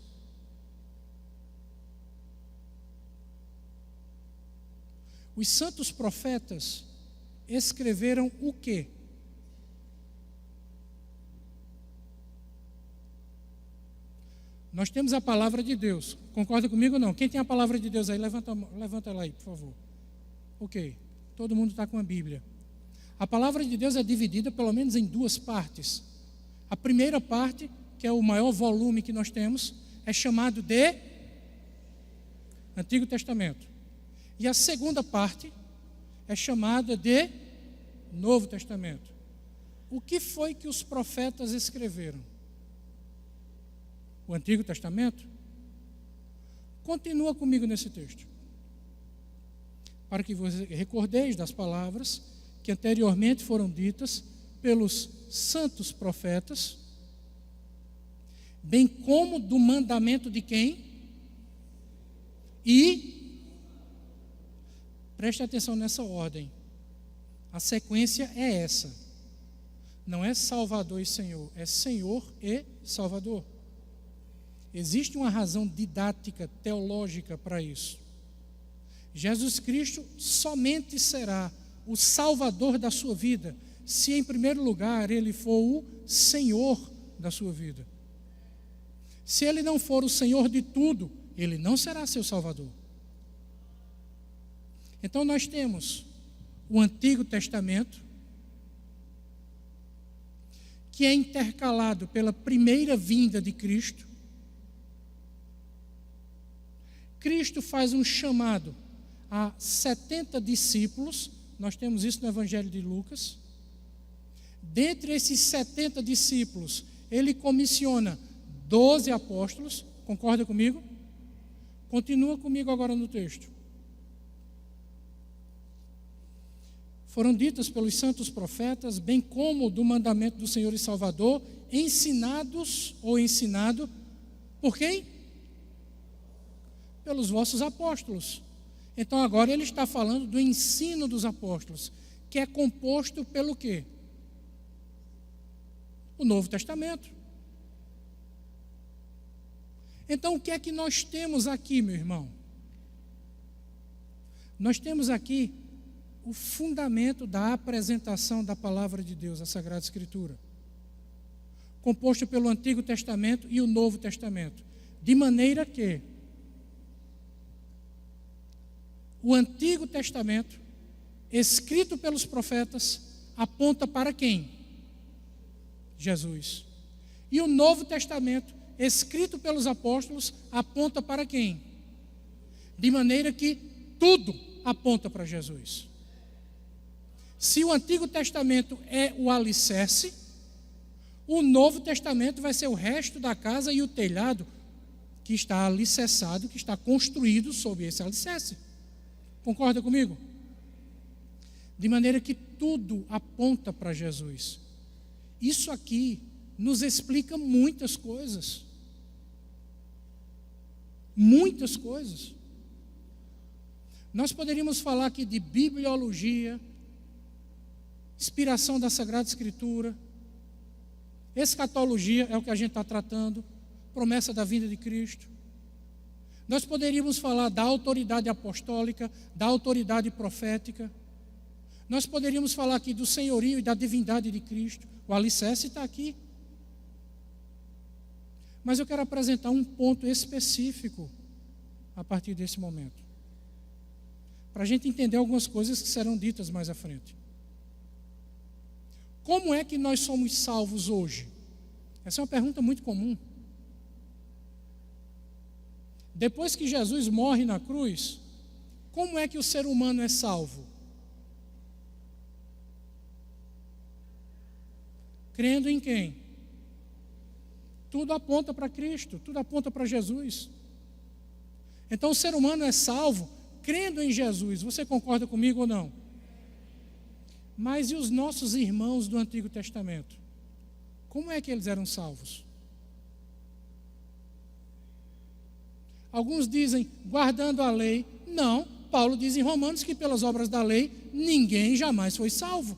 Os santos profetas escreveram o quê? Nós temos a palavra de Deus. Concorda comigo ou não? Quem tem a palavra de Deus aí? Levanta ela aí, por favor. Ok. Todo mundo está com a Bíblia. A palavra de Deus é dividida pelo menos em duas partes. A primeira parte, que é o maior volume que nós temos, é chamado de Antigo Testamento. E a segunda parte é chamada de Novo Testamento. O que foi que os profetas escreveram? O Antigo Testamento? Continua comigo nesse texto. Para que vos recordeis das palavras que anteriormente foram ditas pelos santos profetas, bem como do mandamento de quem? E preste atenção nessa ordem. A sequência é essa. Não é Salvador e Senhor, é Senhor e Salvador. Existe uma razão didática, teológica para isso. Jesus Cristo somente será o Salvador da sua vida, se em primeiro lugar Ele for o Senhor da sua vida. Se Ele não for o Senhor de tudo, Ele não será seu Salvador. Então nós temos o Antigo Testamento, que é intercalado pela primeira vinda de Cristo. Cristo faz um chamado a 70 discípulos, nós temos isso no Evangelho de Lucas. Dentre esses 70 discípulos, ele comissiona 12 apóstolos, concorda comigo? Continua comigo agora no texto. Foram ditas pelos santos profetas, bem como do mandamento do Senhor e Salvador, ensinados ou ensinado por quem? Pelos vossos apóstolos. Então agora ele está falando do ensino dos apóstolos, que é composto pelo quê? O Novo Testamento. Então o que é que nós temos aqui, meu irmão? Nós temos aqui o fundamento da apresentação da palavra de Deus, a Sagrada Escritura, composto pelo Antigo Testamento e o Novo Testamento, de maneira que o Antigo Testamento, escrito pelos profetas, aponta para quem? Jesus. E o Novo Testamento, escrito pelos apóstolos, aponta para quem? De maneira que tudo aponta para Jesus. Se o Antigo Testamento é o alicerce, o Novo Testamento vai ser o resto da casa e o telhado que está alicerçado, que está construído sobre esse alicerce. Concorda comigo? De maneira que tudo aponta para Jesus. Isso aqui nos explica muitas coisas. Muitas coisas. Nós poderíamos falar aqui de bibliologia, inspiração da Sagrada Escritura, escatologia, é o que a gente está tratando, promessa da vinda de Cristo. Nós poderíamos falar da autoridade apostólica, da autoridade profética. Nós poderíamos falar aqui do senhorio e da divindade de Cristo. O alicerce está aqui. Mas eu quero apresentar um ponto específico a partir desse momento, para a gente entender algumas coisas que serão ditas mais à frente. Como é que nós somos salvos hoje? Essa é uma pergunta muito comum. Depois que Jesus morre na cruz, como é que o ser humano é salvo? Crendo em quem? Tudo aponta para Cristo, tudo aponta para Jesus. Então o ser humano é salvo crendo em Jesus. Você concorda comigo ou não? Mas e os nossos irmãos do Antigo Testamento? Como é que eles eram salvos? Alguns dizem, guardando a lei. Não, Paulo diz em Romanos que pelas obras da lei, ninguém jamais foi salvo.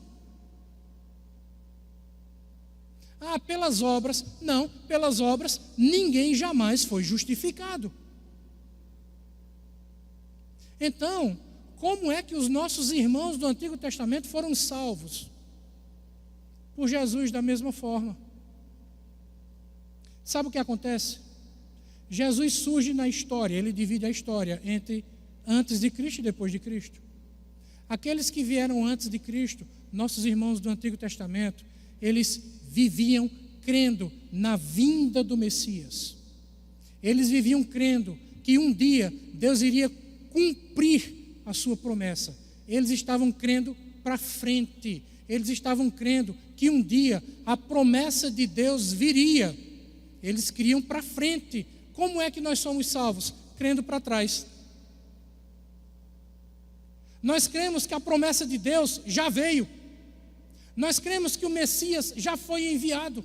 Ah, pelas obras. Não, pelas obras, ninguém jamais foi justificado. Então, como é que os nossos irmãos do Antigo Testamento foram salvos? Por Jesus da mesma forma. Sabe o que acontece? Jesus surge na história, ele divide a história entre antes de Cristo e depois de Cristo. Aqueles que vieram antes de Cristo, nossos irmãos do Antigo Testamento, eles viviam crendo na vinda do Messias. Eles viviam crendo que um dia Deus iria cumprir a sua promessa. Eles estavam crendo para frente. Eles estavam crendo que um dia a promessa de Deus viria. Eles criam para frente. Como é que nós somos salvos? Crendo para trás. Nós cremos que a promessa de Deus já veio. Nós cremos que o Messias já foi enviado.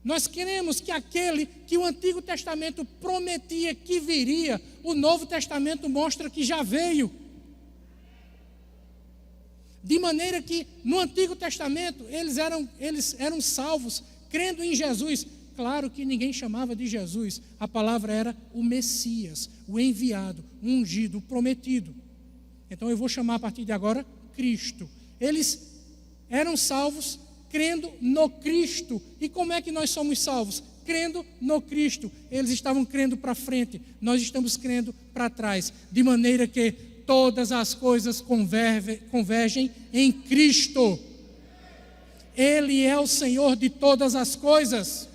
Nós cremos que aquele que o Antigo Testamento prometia que viria, o Novo Testamento mostra que já veio. De maneira que no Antigo Testamento eles eram salvos, crendo em Jesus. Claro que ninguém chamava de Jesus, a palavra era o Messias, o enviado, o ungido, o prometido. Então eu vou chamar a partir de agora Cristo. Eles eram salvos crendo no Cristo. E como é que nós somos salvos? Crendo no Cristo. Eles estavam crendo para frente, nós estamos crendo para trás. De maneira que todas as coisas convergem em Cristo. Ele é o Senhor de todas as coisas.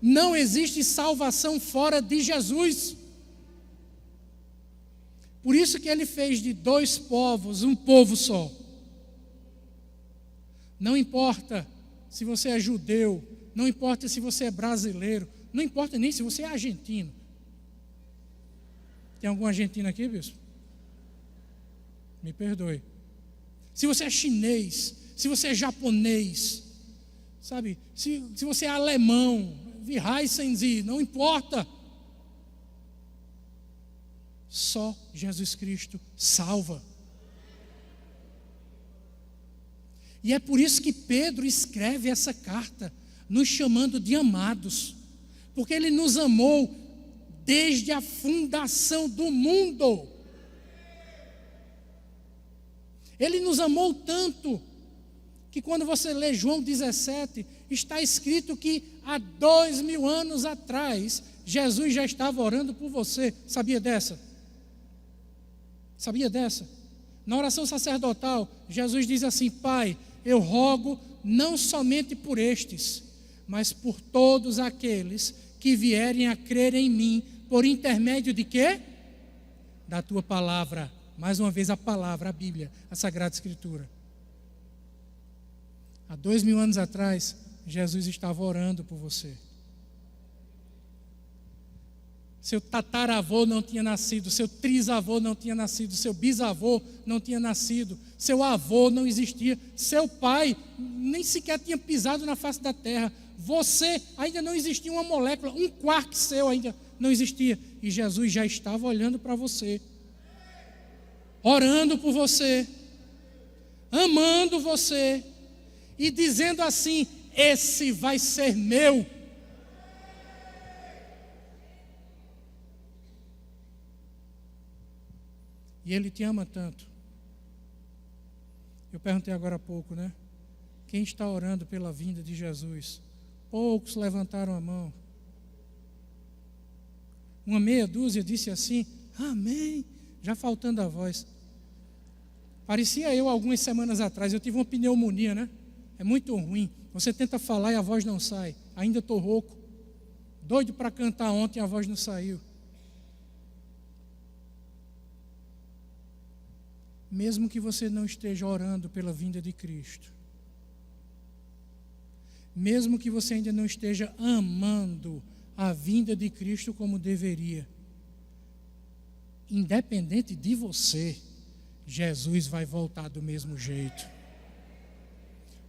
Não existe salvação fora de Jesus. Por isso que ele fez de dois povos um povo só. Não importa se você é judeu, não importa se você é brasileiro, não importa nem se você é argentino. Tem algum argentino aqui, bispo? Me perdoe. Se você é chinês, se você é japonês, sabe? Se você é alemão, wie heißen Sie, não importa. Só Jesus Cristo salva. E é por isso que Pedro escreve essa carta, nos chamando de amados, porque ele nos amou desde a fundação do mundo. Ele nos amou tanto, que quando você lê João 17, está escrito que há 2000 anos atrás, Jesus já estava orando por você. Sabia dessa? Sabia dessa? Na oração sacerdotal, Jesus diz assim: Pai, eu rogo não somente por estes, mas por todos aqueles que vierem a crer em mim, por intermédio de quê? Da tua palavra. Mais uma vez a palavra, a Bíblia, a Sagrada Escritura. Há 2000 anos atrás, Jesus estava orando por você. Seu tataravô não tinha nascido, seu trisavô não tinha nascido, seu bisavô não tinha nascido, seu avô não existia, seu pai nem sequer tinha pisado na face da terra. Você ainda não existia uma molécula, um quark seu ainda não existia. E Jesus já estava olhando para você, orando por você, amando você e dizendo assim: esse vai ser meu. E Ele te ama tanto. Eu perguntei agora há pouco, né? Quem está orando pela vinda de Jesus? Poucos levantaram a mão. Uma meia dúzia disse assim: amém, já faltando a voz. Parecia eu algumas semanas atrás, eu tive uma pneumonia, né? É muito ruim. Você tenta falar e a voz não sai. Ainda estou rouco. Doido para cantar ontem, a voz não saiu. Mesmo que você não esteja orando pela vinda de Cristo, mesmo que você ainda não esteja amando a vinda de Cristo como deveria, independente de você, Jesus vai voltar do mesmo jeito.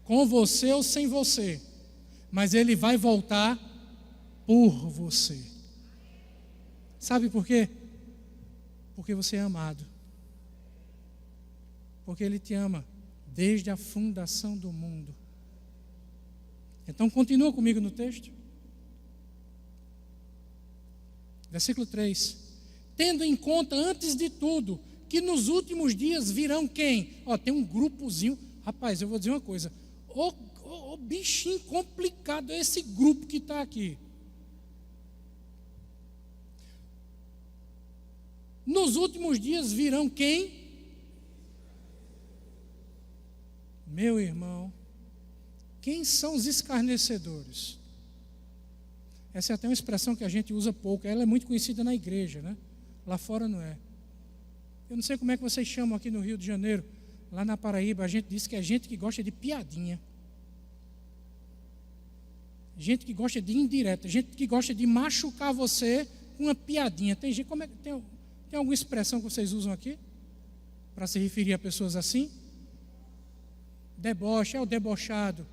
Com você ou sem você, mas Ele vai voltar por você. Sabe por quê? Porque você é amado. Porque Ele te ama desde a fundação do mundo. Então continua comigo no texto. Versículo 3. Tendo em conta, antes de tudo, que nos últimos dias virão quem? Tem um grupozinho. Rapaz, eu vou dizer uma coisa. O bichinho complicado é esse grupo que está aqui. Nos últimos dias virão quem? Meu irmão, quem são os escarnecedores? Essa é até uma expressão que a gente usa pouco. Ela é muito conhecida na igreja, né? Lá fora não é. Eu não sei como é que vocês chamam aqui no Rio de Janeiro. Lá na Paraíba a gente diz que é gente que gosta de piadinha. Gente que gosta de indireta. Gente que gosta de machucar você com uma piadinha. Tem gente, tem alguma expressão que vocês usam aqui? Para se referir a pessoas assim? Deboche, é o debochado.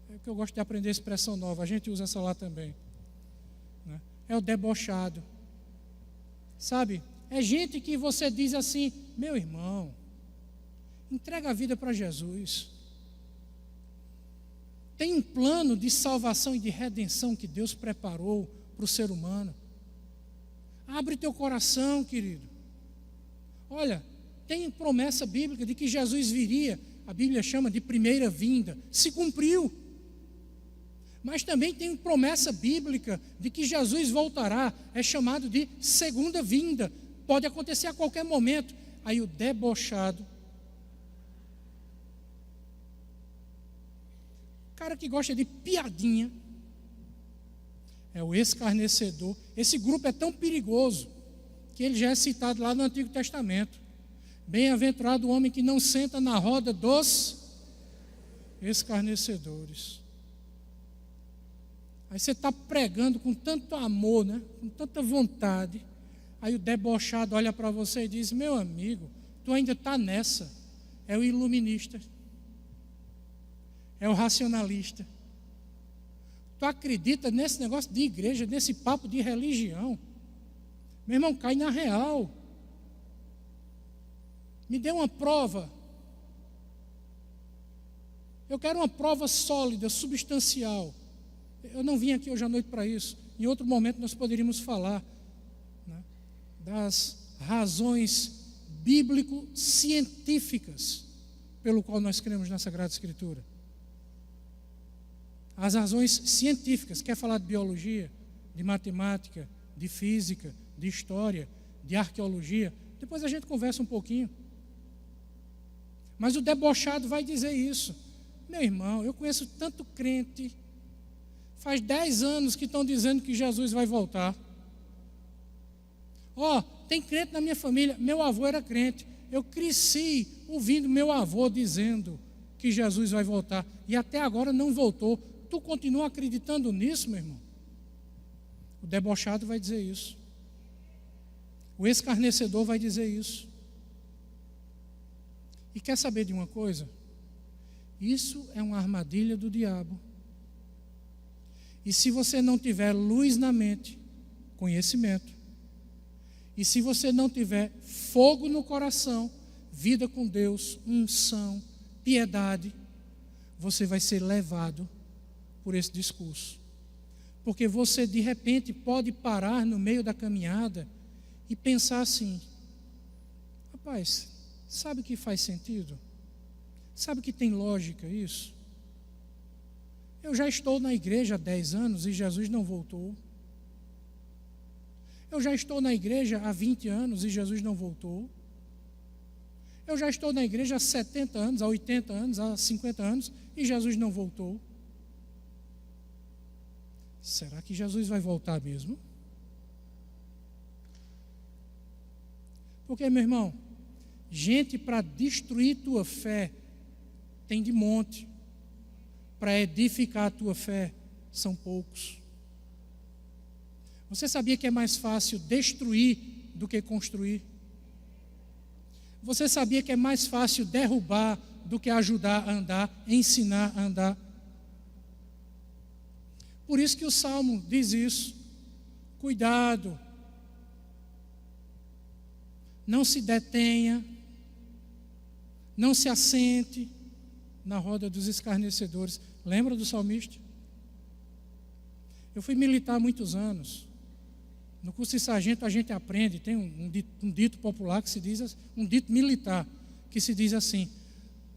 É que eu gosto de aprender expressão nova. A gente usa essa lá também. Né? É o debochado. Sabe? É gente que você diz assim: meu irmão, entrega a vida para Jesus. Tem um plano de salvação e de redenção que Deus preparou para o ser humano. Abre teu coração, querido. Olha, tem promessa bíblica de que Jesus viria. A Bíblia chama de primeira vinda. Se cumpriu. Mas também tem promessa bíblica de que Jesus voltará. É chamado de segunda vinda. Pode acontecer a qualquer momento. Aí o debochado, o cara que gosta de piadinha, é o escarnecedor. Esse grupo é tão perigoso que ele já é citado lá no Antigo Testamento. Bem-aventurado o homem que não senta na roda dos escarnecedores. Aí você está pregando com tanto amor, né? Com tanta vontade. Aí o debochado olha para você e diz: meu amigo, tu ainda está nessa. É o iluminista. É o racionalista. Tu acredita nesse negócio de igreja, nesse papo de religião? Meu irmão, cai na real. Me dê uma prova. Eu quero uma prova sólida, substancial. Eu não vim aqui hoje à noite para isso. Em outro momento nós poderíamos falar, né, das razões bíblico-científicas pelo qual nós cremos na Sagrada Escritura. As razões científicas. Quer falar de biologia, de matemática, de física, de história, de arqueologia? Depois a gente conversa um pouquinho. Mas o debochado vai dizer isso. Meu irmão, eu conheço tanto crente, faz 10 anos que estão dizendo que Jesus vai voltar. Tem crente na minha família. Meu avô era crente. Eu cresci ouvindo meu avô dizendo que Jesus vai voltar. E até agora não voltou. Tu continua acreditando nisso, meu irmão? O debochado vai dizer isso. O escarnecedor vai dizer isso. E quer saber de uma coisa? Isso é uma armadilha do diabo. E se você não tiver luz na mente, conhecimento, e se você não tiver fogo no coração, vida com Deus, unção, piedade, você vai ser levado por esse discurso. Porque você de repente pode parar no meio da caminhada e pensar assim: rapaz, sabe que faz sentido? Sabe que tem lógica isso? Eu já estou na igreja há 10 anos e Jesus não voltou. Eu já estou na igreja há 20 anos e Jesus não voltou. Eu já estou na igreja há 70 anos, há 80 anos, há 50 anos e Jesus não voltou. Será que Jesus vai voltar mesmo? Porque, meu irmão, gente para destruir tua fé tem de monte. Para edificar a tua fé são poucos. Você sabia que é mais fácil destruir do que construir? Você sabia que é mais fácil derrubar do que ajudar a andar, ensinar a andar? Por isso que o Salmo diz isso. Cuidado. Não se detenha. Não se assente na roda dos escarnecedores. Lembra do salmista? Eu fui militar há muitos anos. No curso de sargento a gente aprende, tem um dito popular que se diz, um dito militar, que se diz assim: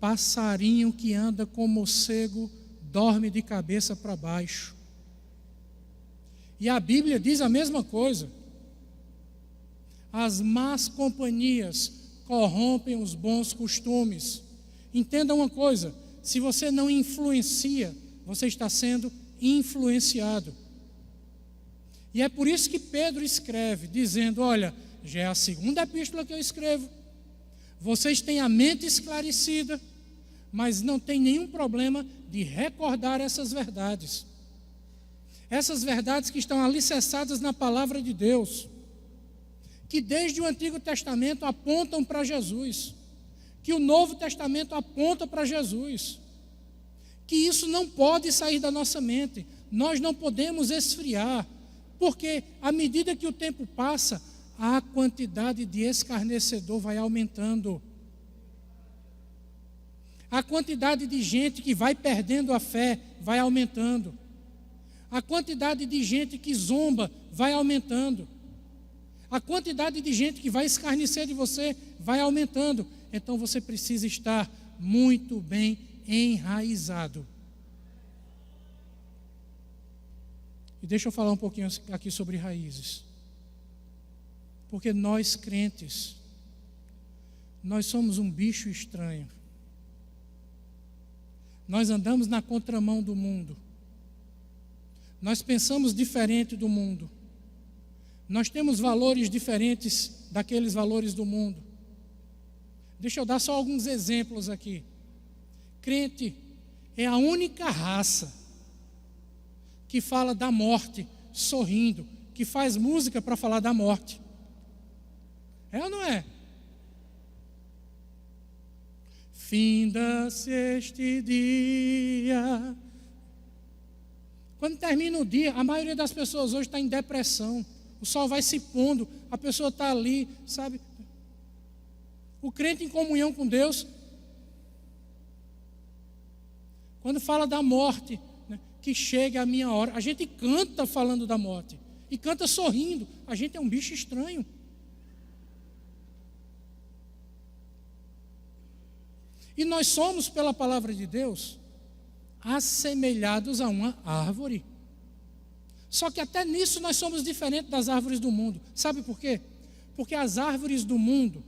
passarinho que anda com morcego dorme de cabeça para baixo. E a Bíblia diz a mesma coisa. As más companhias corrompem os bons costumes. Entenda uma coisa: se você não influencia, você está sendo influenciado. E é por isso que Pedro escreve, dizendo: olha, já é a segunda epístola que eu escrevo. Vocês têm a mente esclarecida, mas não tem nenhum problema de recordar essas verdades. Essas verdades que estão alicerçadas na palavra de Deus, que desde o Antigo Testamento apontam para Jesus, que o Novo Testamento aponta para Jesus, que isso não pode sair da nossa mente. Nós não podemos esfriar, porque à medida que o tempo passa, a quantidade de escarnecedor vai aumentando. A quantidade de gente que vai perdendo a fé vai aumentando. A quantidade de gente que zomba vai aumentando. A quantidade de gente que vai escarnecer de você vai aumentando. Então você precisa estar muito bem enraizado. E deixa eu falar um pouquinho aqui sobre raízes. Porque nós crentes, nós somos um bicho estranho. Nós andamos na contramão do mundo. Nós pensamos diferente do mundo. Nós temos valores diferentes daqueles valores do mundo. Deixa eu dar só alguns exemplos aqui. Crente é a única raça que fala da morte sorrindo, que faz música para falar da morte. É ou não é? Finda-se este dia. Quando termina o dia, a maioria das pessoas hoje está em depressão. O sol vai se pondo, a pessoa está ali, sabe? O crente em comunhão com Deus, quando fala da morte, né, que chegue a minha hora, a gente canta falando da morte, e canta sorrindo. A gente é um bicho estranho. E nós somos, pela palavra de Deus, assemelhados a uma árvore. Só que até nisso nós somos diferentes das árvores do mundo. Sabe por quê? Porque as árvores do mundo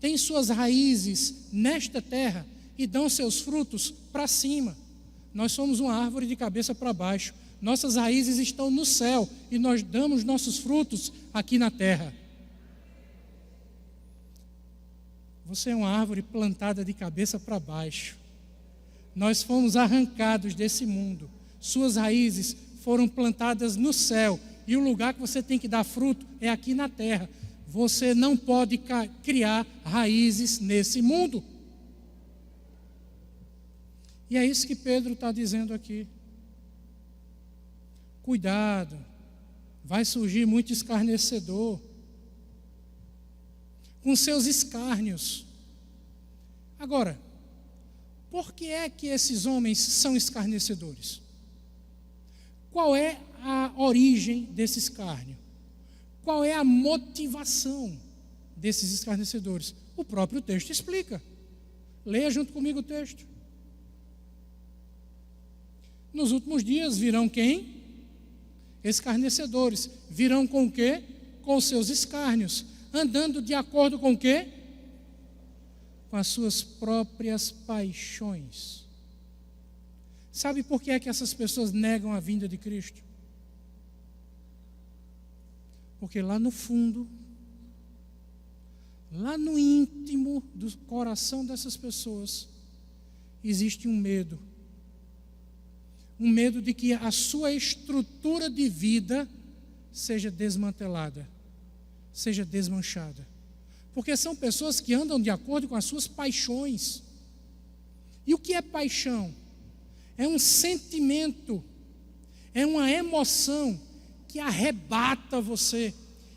têm suas raízes nesta terra e dão seus frutos para cima. Nós somos uma árvore de cabeça para baixo. Nossas raízes estão no céu e nós damos nossos frutos aqui na terra. Você é uma árvore plantada de cabeça para baixo. Nós fomos arrancados desse mundo. Suas raízes foram plantadas no céu. E o lugar que você tem que dar fruto é aqui na terra. Você não pode criar raízes nesse mundo. E é isso que Pedro está dizendo aqui. Cuidado, vai surgir muito escarnecedor, com seus escárnios. Agora, por que é que esses homens são escarnecedores? Qual é a origem desse escárnio? Qual é a motivação desses escarnecedores? O próprio texto explica. Leia junto comigo o texto. Nos últimos dias virão quem? Escarnecedores. Virão com o quê? Com os seus escárnios. Andando de acordo com o quê? Com as suas próprias paixões. Sabe por que é que essas pessoas negam a vinda de Cristo? Porque lá no fundo, lá no íntimo do coração dessas pessoas, existe um medo. Um medo de que a sua estrutura de vida seja desmantelada, seja desmanchada. Porque são pessoas que andam de acordo com as suas paixões. E o que é paixão? É um sentimento, é uma emoção que arrebata você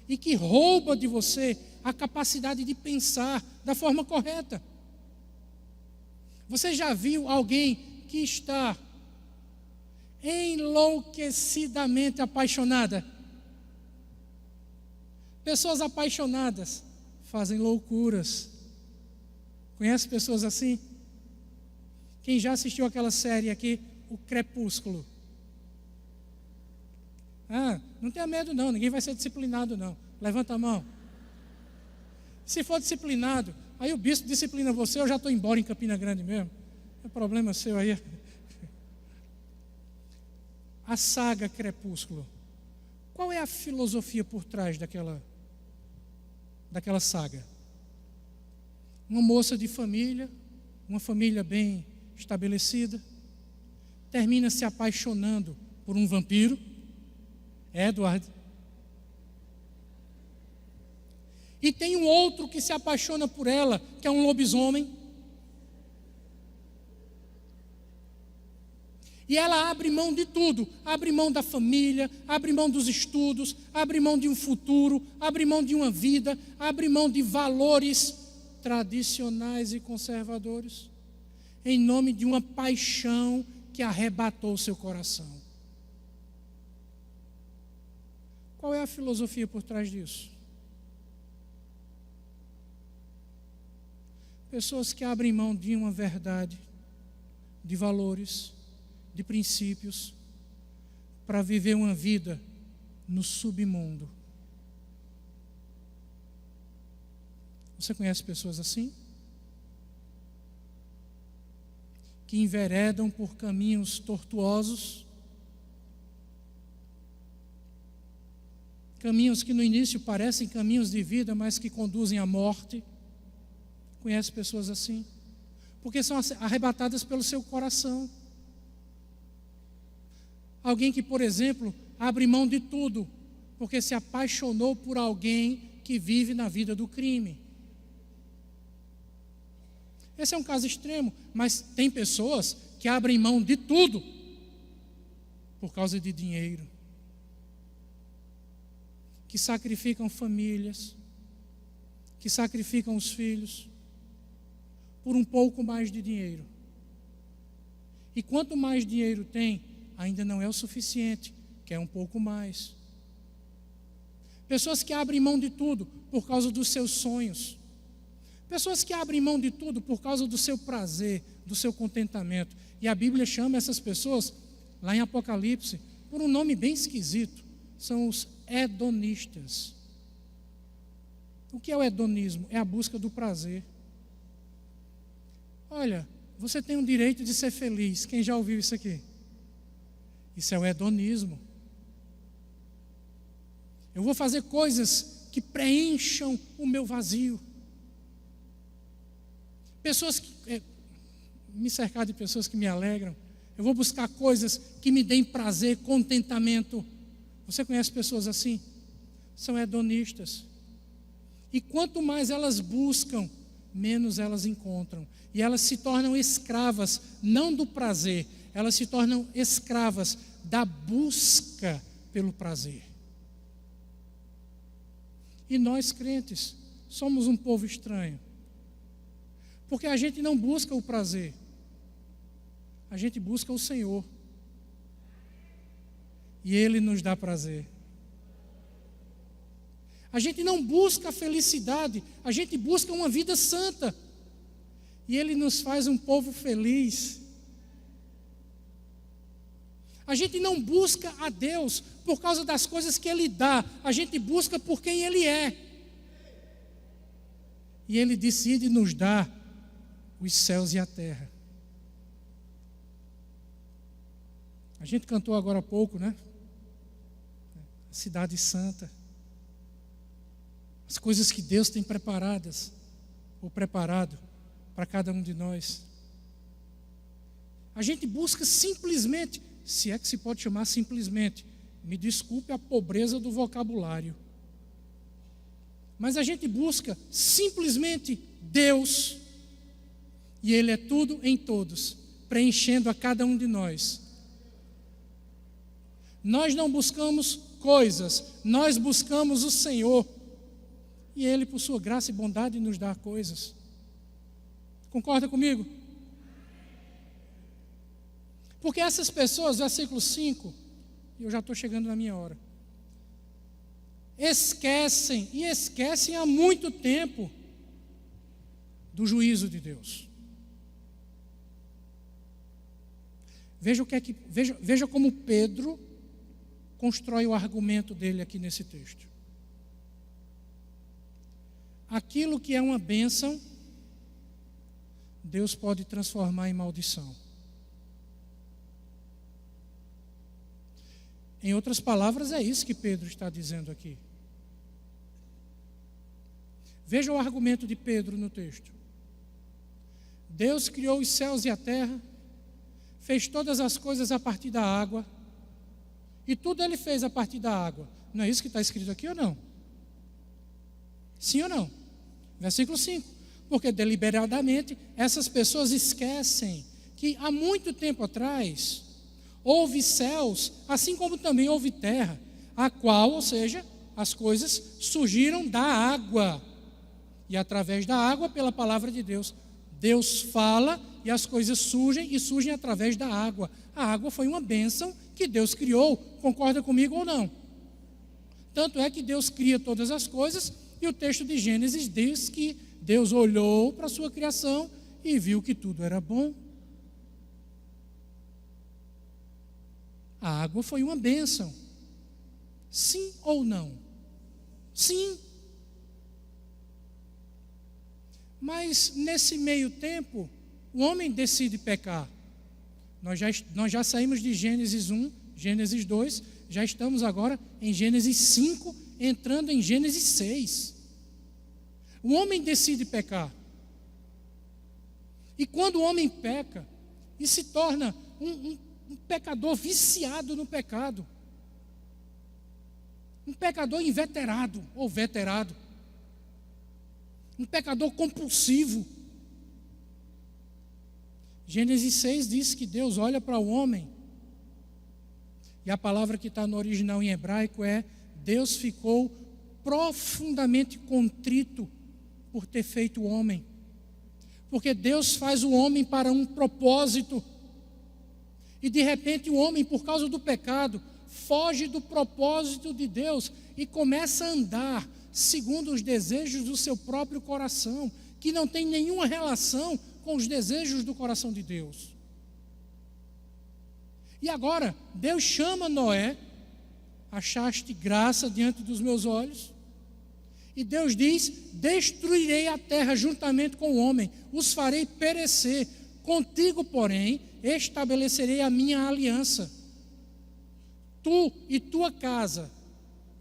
e que rouba de você a capacidade de pensar da forma correta. Você já viu alguém que está enlouquecidamente apaixonada? Pessoas apaixonadas fazem loucuras. Conhece pessoas assim? Quem já assistiu aquela série aqui, O Crepúsculo? Não tenha medo não, ninguém vai ser disciplinado não. Levanta a mão. Se for disciplinado, aí o bispo disciplina você, eu já estou embora em Campina Grande mesmo. É problema seu aí. A saga Crepúsculo. Qual é a filosofia por trás daquela saga? Uma moça de família, uma família bem estabelecida, termina se apaixonando por um vampiro, Edward. E tem um outro que se apaixona por ela, que é um lobisomem. E ela abre mão de tudo, abre mão da família, abre mão dos estudos, abre mão de um futuro, abre mão de uma vida, abre mão de valores tradicionais e conservadores, em nome de uma paixão que arrebatou o seu coração. Qual é a filosofia por trás disso? Pessoas que abrem mão de uma verdade, de valores, de princípios, para viver uma vida no submundo. Você conhece pessoas assim? Que enveredam por caminhos tortuosos, caminhos que no início parecem caminhos de vida, mas que conduzem à morte. Conhece pessoas assim? Porque são arrebatadas pelo seu coração. Alguém que, por exemplo, abre mão de tudo, porque se apaixonou por alguém que vive na vida do crime. Esse é um caso extremo, mas tem pessoas que abrem mão de tudo por causa de dinheiro, que sacrificam famílias, que sacrificam os filhos por um pouco mais de dinheiro. E quanto mais dinheiro tem, ainda não é o suficiente, quer um pouco mais. Pessoas que abrem mão de tudo por causa dos seus sonhos. Pessoas que abrem mão de tudo por causa do seu prazer, do seu contentamento. E a Bíblia chama essas pessoas, lá em Apocalipse, por um nome bem esquisito. São os hedonistas. O que é o hedonismo? É a busca do prazer. Olha, você tem o direito de ser feliz. Quem já ouviu isso aqui? Isso é o hedonismo. Eu vou fazer coisas que preencham o meu vazio. pessoas que, me cercar de pessoas que me alegram. Eu vou buscar coisas que me deem prazer, contentamento. Você conhece pessoas assim? São hedonistas. E quanto mais elas buscam, menos elas encontram. E elas se tornam escravas, não do prazer, elas se tornam escravas da busca pelo prazer. E nós, crentes, somos um povo estranho. Porque a gente não busca o prazer. A gente busca o Senhor. E Ele nos dá prazer. A gente não busca a felicidade, a gente busca uma vida santa. E Ele nos faz um povo feliz. A gente não busca a Deus por causa das coisas que Ele dá, a gente busca por quem Ele é. E Ele decide nos dar os céus e a terra. A gente cantou agora há pouco, né? A cidade santa. As coisas que Deus tem preparadas, ou preparado para cada um de nós. A gente busca simplesmente, se é que se pode chamar simplesmente, me desculpe a pobreza do vocabulário, mas a gente busca simplesmente Deus, e Ele é tudo em todos, preenchendo a cada um de nós. Nós não buscamos coisas, nós buscamos o Senhor. E Ele, por sua graça e bondade, nos dá coisas. Concorda comigo? Porque essas pessoas, versículo 5, e eu já estou chegando na minha hora, esquecem há muito tempo do juízo de Deus. Veja como Pedro constrói o argumento dele aqui nesse texto. Aquilo que é uma bênção, Deus pode transformar em maldição. Em outras palavras, é isso que Pedro está dizendo aqui. Veja o argumento de Pedro no texto. Deus criou os céus e a terra, fez todas as coisas a partir da água, e tudo Ele fez a partir da água. Não é isso que está escrito aqui ou não? Sim ou não? Versículo 5. Porque deliberadamente essas pessoas esquecem que há muito tempo atrás houve céus, assim como também houve terra, a qual, ou seja, as coisas surgiram da água. E através da água, pela palavra de Deus, Deus fala e as coisas surgem e surgem através da água. A água foi uma bênção que Deus criou, concorda comigo ou não? Tanto é que Deus cria todas as coisas e o texto de Gênesis diz que Deus olhou para a sua criação e viu que tudo era bom. A água foi uma bênção. Sim ou não? Sim. Mas nesse meio tempo, o homem decide pecar. Nós já saímos de Gênesis 1, Gênesis 2, já estamos agora em Gênesis 5, entrando em Gênesis 6. O homem decide pecar. E quando o homem peca e se torna um pecador viciado no pecado, um pecador inveterado ou veterado, um pecador compulsivo. Gênesis 6 diz que Deus olha para o homem, e a palavra que está no original em hebraico é: Deus ficou profundamente contrito por ter feito o homem, porque Deus faz o homem para um propósito, e de repente o homem, por causa do pecado, foge do propósito de Deus e começa a andar segundo os desejos do seu próprio coração, que não tem nenhuma relação com os desejos do coração de Deus. E agora, Deus chama Noé: achaste graça diante dos meus olhos? E Deus diz: destruirei a terra juntamente com o homem, os farei perecer. Contigo, porém, estabelecerei a minha aliança. Tu e tua casa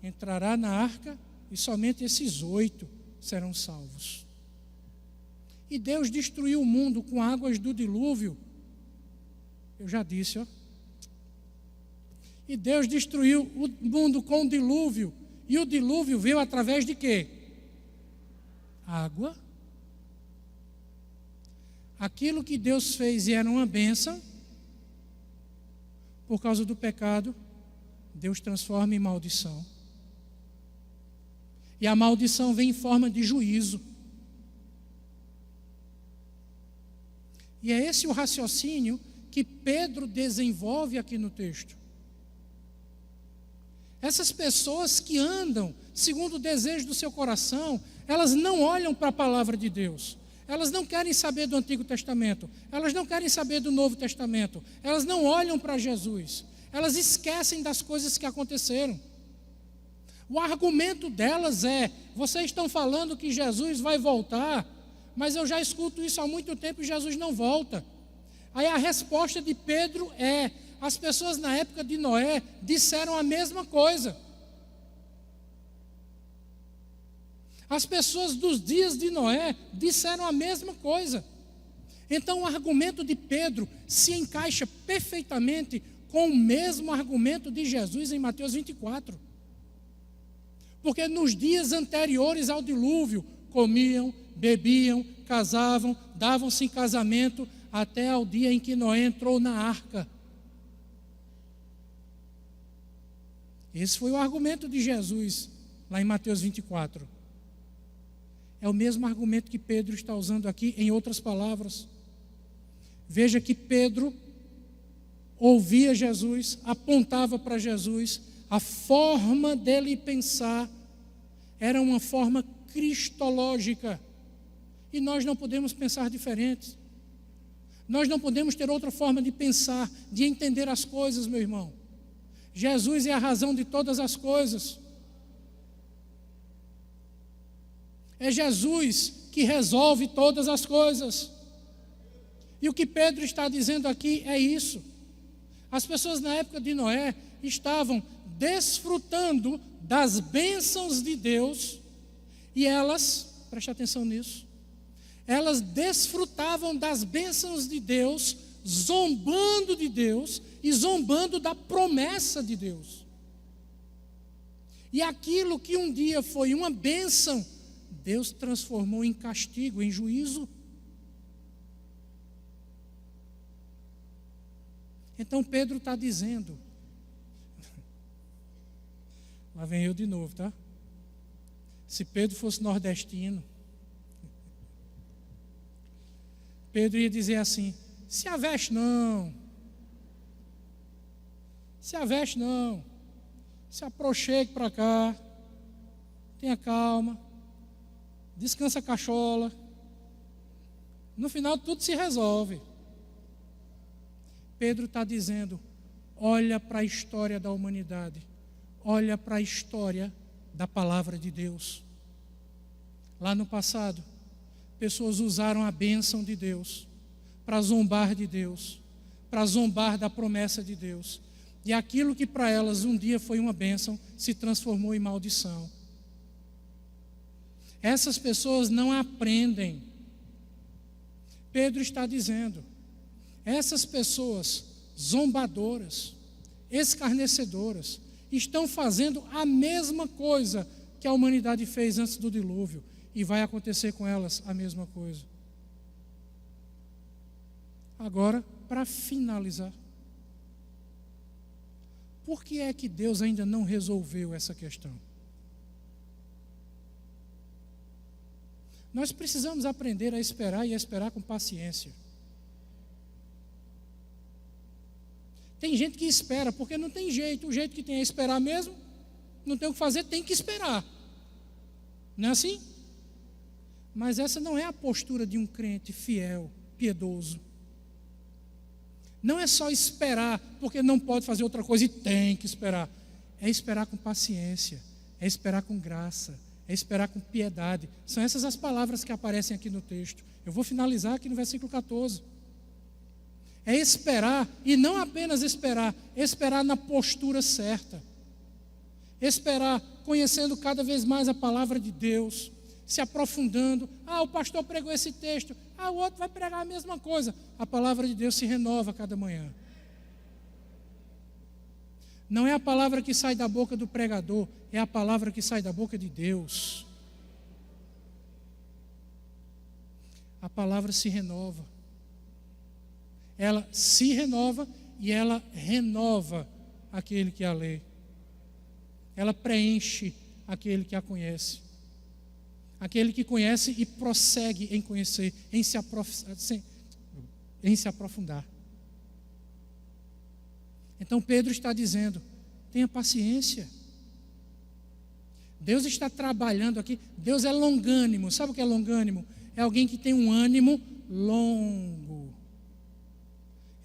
entrará na arca, e somente esses 8 serão salvos. E Deus destruiu o mundo com águas do dilúvio. Eu já disse, ó. E Deus destruiu o mundo com o dilúvio. E o dilúvio veio através de quê? Água. Aquilo que Deus fez e era uma bênção, por causa do pecado, Deus transforma em maldição. E a maldição vem em forma de juízo. E é esse o raciocínio que Pedro desenvolve aqui no texto. Essas pessoas que andam segundo o desejo do seu coração, elas não olham para a palavra de Deus. Elas não querem saber do Antigo Testamento. Elas não querem saber do Novo Testamento. Elas não olham para Jesus. Elas esquecem das coisas que aconteceram. O argumento delas é: vocês estão falando que Jesus vai voltar, mas eu já escuto isso há muito tempo e Jesus não volta. Aí a resposta de Pedro é: as pessoas na época de Noé disseram a mesma coisa. As pessoas dos dias de Noé disseram a mesma coisa. Então o argumento de Pedro se encaixa perfeitamente com o mesmo argumento de Jesus em Mateus 24. Porque nos dias anteriores ao dilúvio, comiam, bebiam, casavam, davam-se em casamento, até ao dia em que Noé entrou na arca. Esse foi o argumento de Jesus, lá em Mateus 24. É o mesmo argumento que Pedro está usando aqui, em outras palavras. Veja que Pedro ouvia Jesus, apontava para Jesus, a forma dele pensar era uma forma cristológica. E nós não podemos pensar diferente. Nós não podemos ter outra forma de pensar, de entender as coisas, meu irmão. Jesus é a razão de todas as coisas. É Jesus que resolve todas as coisas. E o que Pedro está dizendo aqui é isso. As pessoas na época de Noé estavam desfrutando das bênçãos de Deus e elas, preste atenção nisso, elas desfrutavam das bênçãos de Deus, zombando de Deus e zombando da promessa de Deus. E aquilo que um dia foi uma bênção, Deus transformou em castigo, em juízo. Então Pedro está dizendo, lá vem eu de novo, tá? Se Pedro fosse nordestino, Pedro ia dizer assim: se aveste não, se aveste não, se aproxime para cá, tenha calma, descansa a cachola, no final tudo se resolve. Pedro está dizendo: olha para a história da humanidade, olha para a história da palavra de Deus. Lá no passado, pessoas usaram a bênção de Deus para zombar de Deus, para zombar da promessa de Deus. E aquilo que para elas um dia foi uma bênção, se transformou em maldição. Essas pessoas não aprendem. Pedro está dizendo: essas pessoas zombadoras, escarnecedoras, estão fazendo a mesma coisa que a humanidade fez antes do dilúvio, e vai acontecer com elas a mesma coisa. Agora, para finalizar, por que é que Deus ainda não resolveu essa questão? Nós precisamos aprender a esperar e a esperar com paciência. Tem gente que espera porque não tem jeito, o jeito que tem é esperar mesmo, não tem o que fazer, tem que esperar. Não é assim? Mas essa não é a postura de um crente fiel, piedoso. Não é só esperar porque não pode fazer outra coisa e tem que esperar. É esperar com paciência, é esperar com graça, é esperar com piedade. São essas as palavras que aparecem aqui no texto. Eu vou finalizar aqui no versículo 14. É esperar, e não apenas esperar, esperar na postura certa. Esperar conhecendo cada vez mais a palavra de Deus, se aprofundando. O pastor pregou esse texto, o outro vai pregar a mesma coisa. A palavra de Deus se renova a cada manhã. Não é a palavra que sai da boca do pregador, é a palavra que sai da boca de Deus. A palavra se renova. Ela se renova e ela renova aquele que a lê. Ela preenche aquele que a conhece. Aquele que conhece e prossegue em conhecer, em se aprofundar. Então Pedro está dizendo, tenha paciência. Deus está trabalhando aqui. Deus é longânimo. Sabe o que é longânimo? É alguém que tem um ânimo longo.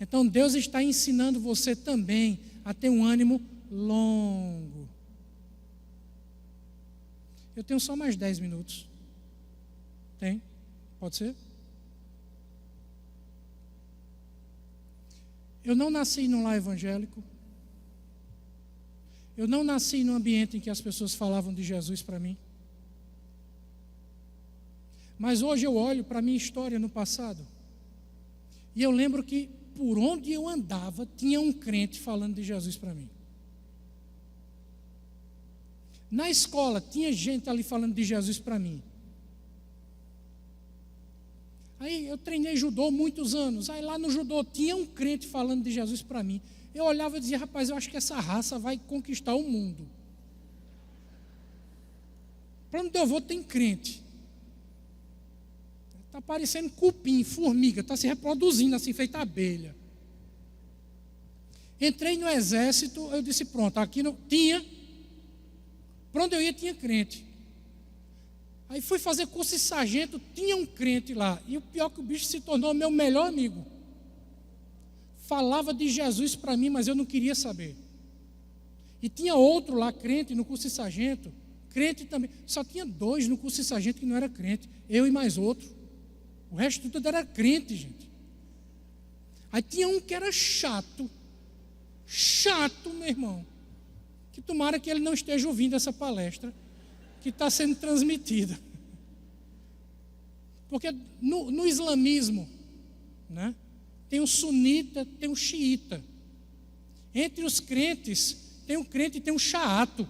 Então Deus está ensinando você também a ter um ânimo longo. Eu tenho só mais 10 minutos. Tem? Pode ser? Eu não nasci num lar evangélico. Eu não nasci num ambiente em que as pessoas falavam de Jesus para mim. Mas hoje eu olho para a minha história no passado e eu lembro que por onde eu andava tinha um crente falando de Jesus para mim. Na escola tinha gente ali falando de Jesus para mim. Aí eu treinei judô muitos anos. Aí lá no judô tinha um crente falando de Jesus para mim. Eu olhava e dizia, rapaz, eu acho que essa raça vai conquistar o mundo. Para onde eu vou tem crente. Está parecendo cupim, formiga, está se reproduzindo assim, feita abelha. Entrei no exército, eu disse, pronto, aqui não tinha. Para onde eu ia tinha crente. Aí fui fazer curso de sargento, tinha um crente lá. E o pior que o bicho se tornou meu melhor amigo. Falava de Jesus para mim, mas eu não queria saber. E tinha outro lá, crente, no curso de sargento. Crente também. Só tinha 2 no curso de sargento que não era crente. Eu e mais outro. O resto tudo era crente, gente. Aí tinha um que era chato. Chato, meu irmão. Que tomara que ele não esteja ouvindo essa palestra que está sendo transmitida. Porque no islamismo, né, tem o sunita, tem o xiita. Entre os crentes, tem um crente e tem um chato.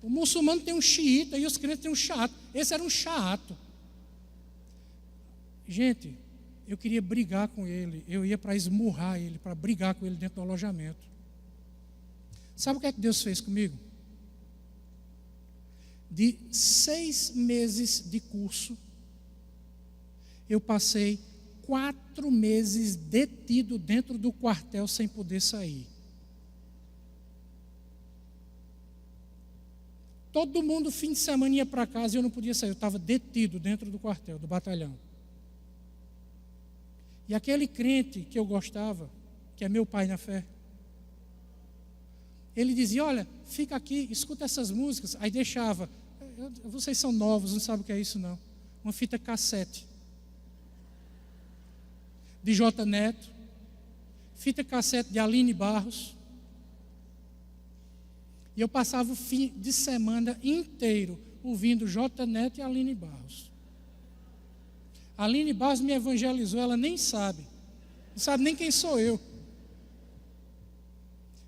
O muçulmano tem um xiita e os crentes têm um chato. Esse era um chato. Gente, eu queria brigar com ele. Eu ia para esmurrar ele, para brigar com ele dentro do alojamento. Sabe o que é que Deus fez comigo? De 6 meses de curso, eu passei 4 meses detido dentro do quartel sem poder sair. Todo mundo fim de semana ia para casa e eu não podia sair. Eu estava detido dentro do quartel, do batalhão. E aquele crente que eu gostava, que é meu pai na fé, ele dizia, olha, fica aqui, escuta essas músicas. Aí deixava, vocês são novos, não sabem o que é isso não. Uma fita cassete. De J. Neto. Fita cassete de Aline Barros. E eu passava o fim de semana inteiro ouvindo J. Neto e Aline Barros. A Aline Barros me evangelizou, ela nem sabe. Não sabe nem quem sou eu.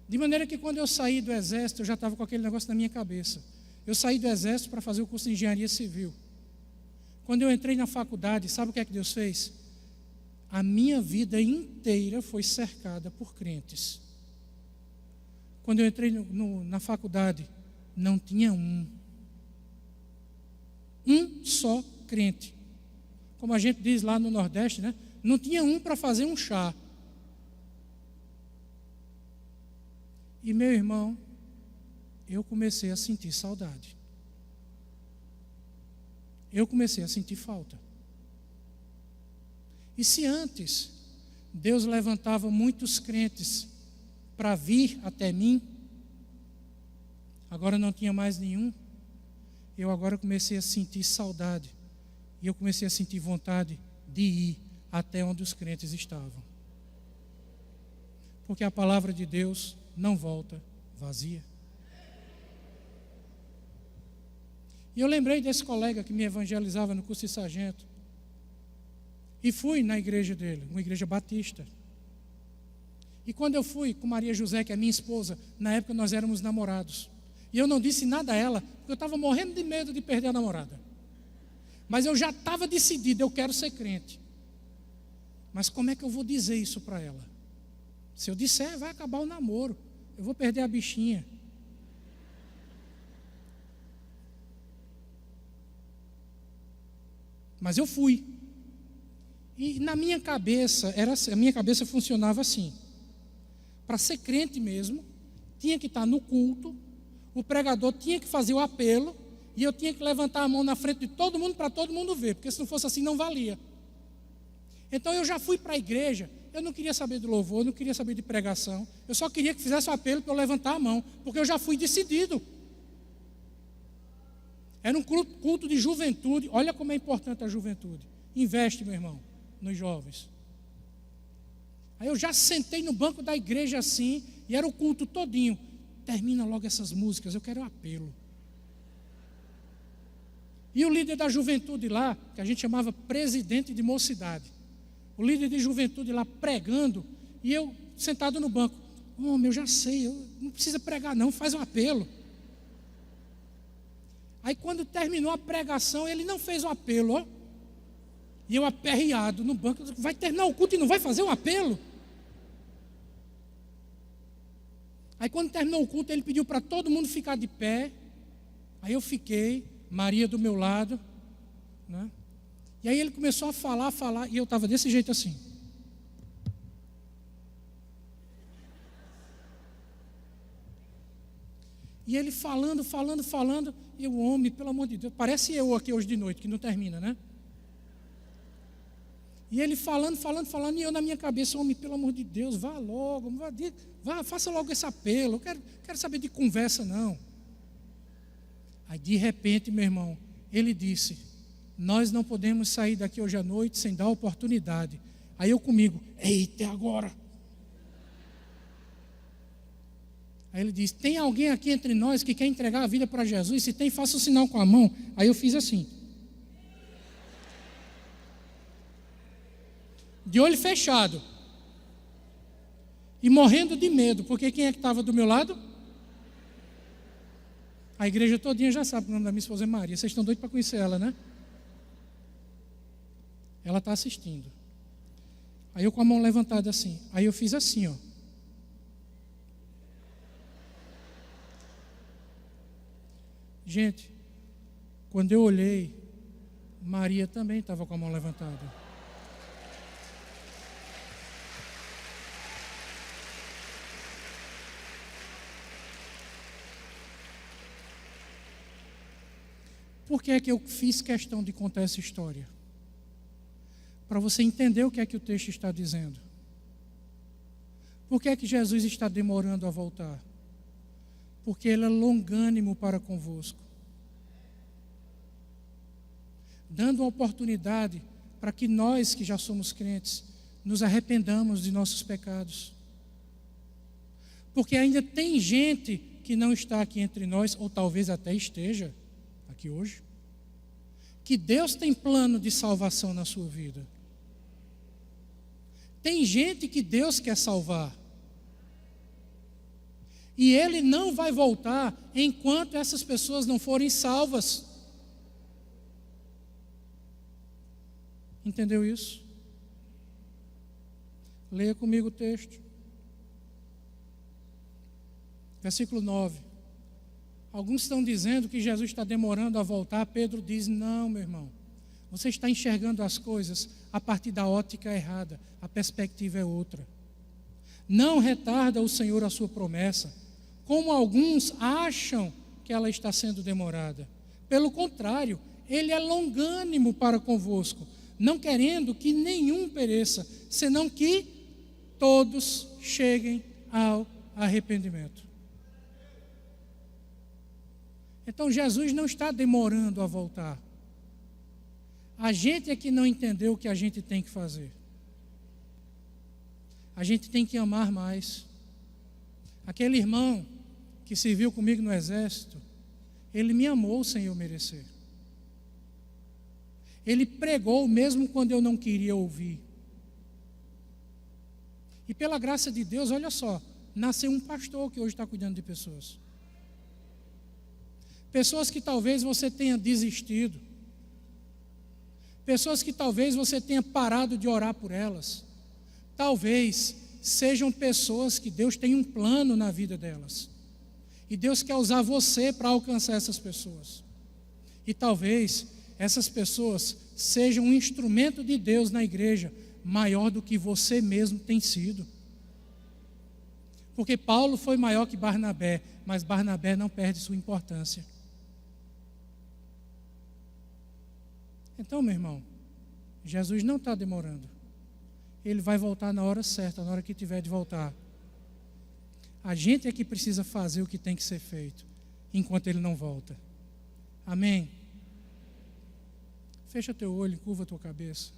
De maneira que quando eu saí do exército, eu já estava com aquele negócio na minha cabeça. Eu saí do exército para fazer o curso de engenharia civil. Quando eu entrei na faculdade, sabe o que é que Deus fez? A minha vida inteira foi cercada por crentes. Quando eu entrei na faculdade, não tinha um só crente. Como a gente diz lá no Nordeste, né? Não tinha um para fazer um chá. E meu irmão, eu comecei a sentir saudade. Eu comecei a sentir falta. E se antes Deus levantava muitos crentes para vir até mim, agora não tinha mais nenhum, eu agora comecei a sentir saudade, e eu comecei a sentir vontade de ir até onde os crentes estavam. Porque a palavra de Deus não volta vazia. E eu lembrei desse colega que me evangelizava no curso de sargento. E fui na igreja dele, uma igreja batista. E quando eu fui com Maria José, que é minha esposa, na época nós éramos namorados. E eu não disse nada a ela, porque eu estava morrendo de medo de perder a namorada. Mas eu já estava decidido, eu quero ser crente. Mas como é que eu vou dizer isso para ela? Se eu disser, vai acabar o namoro. Eu vou perder a bichinha. Mas eu fui. E na minha cabeça, a minha cabeça funcionava assim. Para ser crente mesmo, tinha que estar no culto, o pregador tinha que fazer o apelo, e eu tinha que levantar a mão na frente de todo mundo para todo mundo ver, porque se não fosse assim não valia. Então eu já fui para a igreja, eu não queria saber de louvor, eu não queria saber de pregação, eu só queria que fizesse o apelo para eu levantar a mão, porque eu já fui decidido. Era um culto de juventude, olha como é importante a juventude. Investe, meu irmão, nos jovens. Aí eu já sentei no banco da igreja assim, e era o culto todinho. Termina logo essas músicas, eu quero um apelo. E o líder da juventude lá, que a gente chamava presidente de mocidade, o líder de juventude lá pregando, e eu sentado no banco. Eu já sei, não precisa pregar não, faz um apelo. Aí quando terminou a pregação, ele não fez o apelo, ó. E eu aperreado no banco, vai terminar o culto e não vai fazer um apelo? Aí quando terminou o culto, ele pediu para todo mundo ficar de pé. Aí eu fiquei, Maria do meu lado, né? E aí ele começou a falar, e eu estava desse jeito assim. E ele falando, e o homem, pelo amor de Deus, parece eu aqui hoje de noite, que não termina, né? E ele falando, e eu na minha cabeça, homem, pelo amor de Deus, vá logo, vá, faça logo esse apelo, eu quero saber de conversa não. Aí de repente, meu irmão, ele disse, nós não podemos sair daqui hoje à noite sem dar oportunidade. Aí eu comigo, eita, é agora. Aí ele disse, tem alguém aqui entre nós que quer entregar a vida para Jesus? Se tem, faça o sinal com a mão. Aí eu fiz assim. De olho fechado. E morrendo de medo, porque quem é que estava do meu lado? A igreja todinha já sabe o nome da minha esposa é Maria. Vocês estão doidos para conhecer ela, né? Ela está assistindo. Aí eu com a mão levantada assim. Aí eu fiz assim, ó. Gente, quando eu olhei, Maria também estava com a mão levantada. Por que é que eu fiz questão de contar essa história? Para você entender o que é que o texto está dizendo. Por que é que Jesus está demorando a voltar? Porque Ele é longânimo para convosco. Dando uma oportunidade para que nós, que já somos crentes, nos arrependamos de nossos pecados. Porque ainda tem gente que não está aqui entre nós, ou talvez até esteja aqui hoje, que Deus tem plano de salvação na sua vida. Tem gente que Deus quer salvar. E Ele não vai voltar enquanto essas pessoas não forem salvas. Entendeu isso? Leia comigo o texto. Versículo 9. Alguns estão dizendo que Jesus está demorando a voltar. Pedro diz, não, meu irmão. Você está enxergando as coisas a partir da ótica errada. A perspectiva é outra. Não retarda o Senhor a sua promessa, como alguns acham que ela está sendo demorada. Pelo contrário, Ele é longânimo para convosco, não querendo que nenhum pereça, senão que todos cheguem ao arrependimento. Então Jesus não está demorando a voltar. A gente é que não entendeu o que a gente tem que fazer. A gente tem que amar mais. Aquele irmão que serviu comigo no exército, Ele me amou sem eu merecer. Ele pregou mesmo quando eu não queria ouvir. E pela graça de Deus, olha só, nasceu um pastor que hoje está cuidando de pessoas. Pessoas que talvez você tenha desistido. Pessoas que talvez você tenha parado de orar por elas. Talvez sejam pessoas que Deus tem um plano na vida delas. E Deus quer usar você para alcançar essas pessoas. E talvez essas pessoas sejam um instrumento de Deus na igreja, maior do que você mesmo tem sido. Porque Paulo foi maior que Barnabé, mas Barnabé não perde sua importância. Então, meu irmão, Jesus não está demorando. Ele vai voltar na hora certa, na hora que tiver de voltar. A gente é que precisa fazer o que tem que ser feito, enquanto Ele não volta. Amém? Fecha teu olho, curva tua cabeça.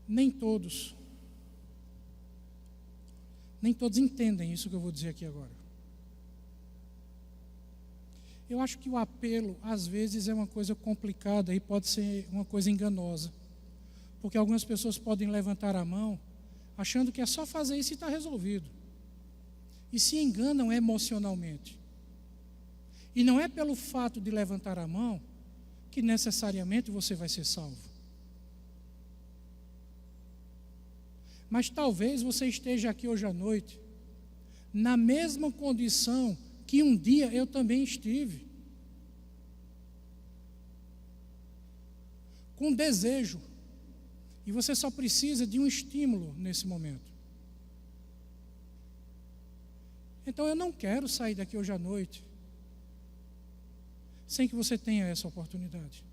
Nem todos entendem isso que eu vou dizer aqui agora. Eu acho que o apelo, às vezes, é uma coisa complicada e pode ser uma coisa enganosa. Porque algumas pessoas podem levantar a mão achando que é só fazer isso e está resolvido. E se enganam emocionalmente. E não é pelo fato de levantar a mão que necessariamente você vai ser salvo. Mas talvez você esteja aqui hoje à noite na mesma condição que um dia eu também estive. Com desejo. E você só precisa de um estímulo nesse momento. Então eu não quero sair daqui hoje à noite sem que você tenha essa oportunidade.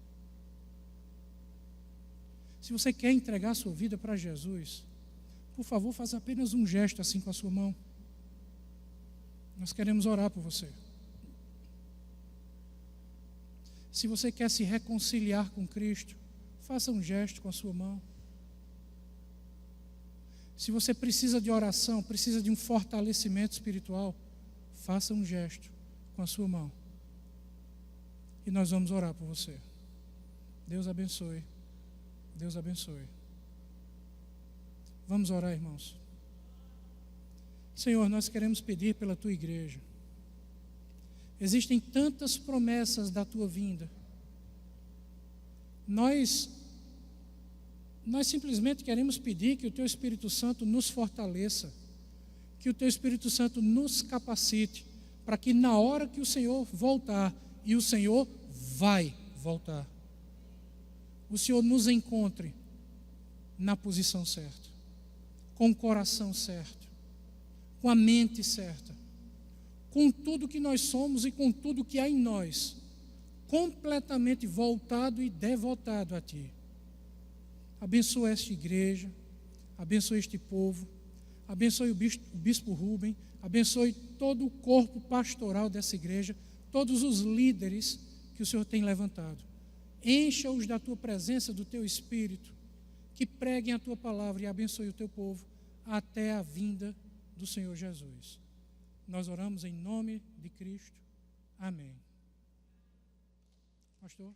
Se você quer entregar a sua vida para Jesus, por favor, faça apenas um gesto assim com a sua mão. Nós queremos orar por você. Se você quer se reconciliar com Cristo, faça um gesto com a sua mão. Se você precisa de oração, precisa de um fortalecimento espiritual, faça um gesto com a sua mão. E nós vamos orar por você. Deus abençoe. Deus abençoe. Vamos orar, irmãos. Senhor, nós queremos pedir pela Tua igreja. Existem tantas promessas da Tua vinda. Nós simplesmente queremos pedir que o Teu Espírito Santo nos fortaleça, que o Teu Espírito Santo nos capacite, para que na hora que o Senhor voltar, e o Senhor vai voltar, o Senhor nos encontre na posição certa, com o coração certo, com a mente certa, com tudo que nós somos e com tudo que há em nós, completamente voltado e devotado a Ti. Abençoa esta igreja, abençoe este povo, abençoe o bispo Rubem, abençoe todo o corpo pastoral dessa igreja, todos os líderes que o Senhor tem levantado. Encha-os da Tua presença, do Teu Espírito, que preguem a Tua palavra e abençoe o Teu povo até a vinda do Senhor Jesus. Nós oramos em nome de Cristo. Amém. Pastor?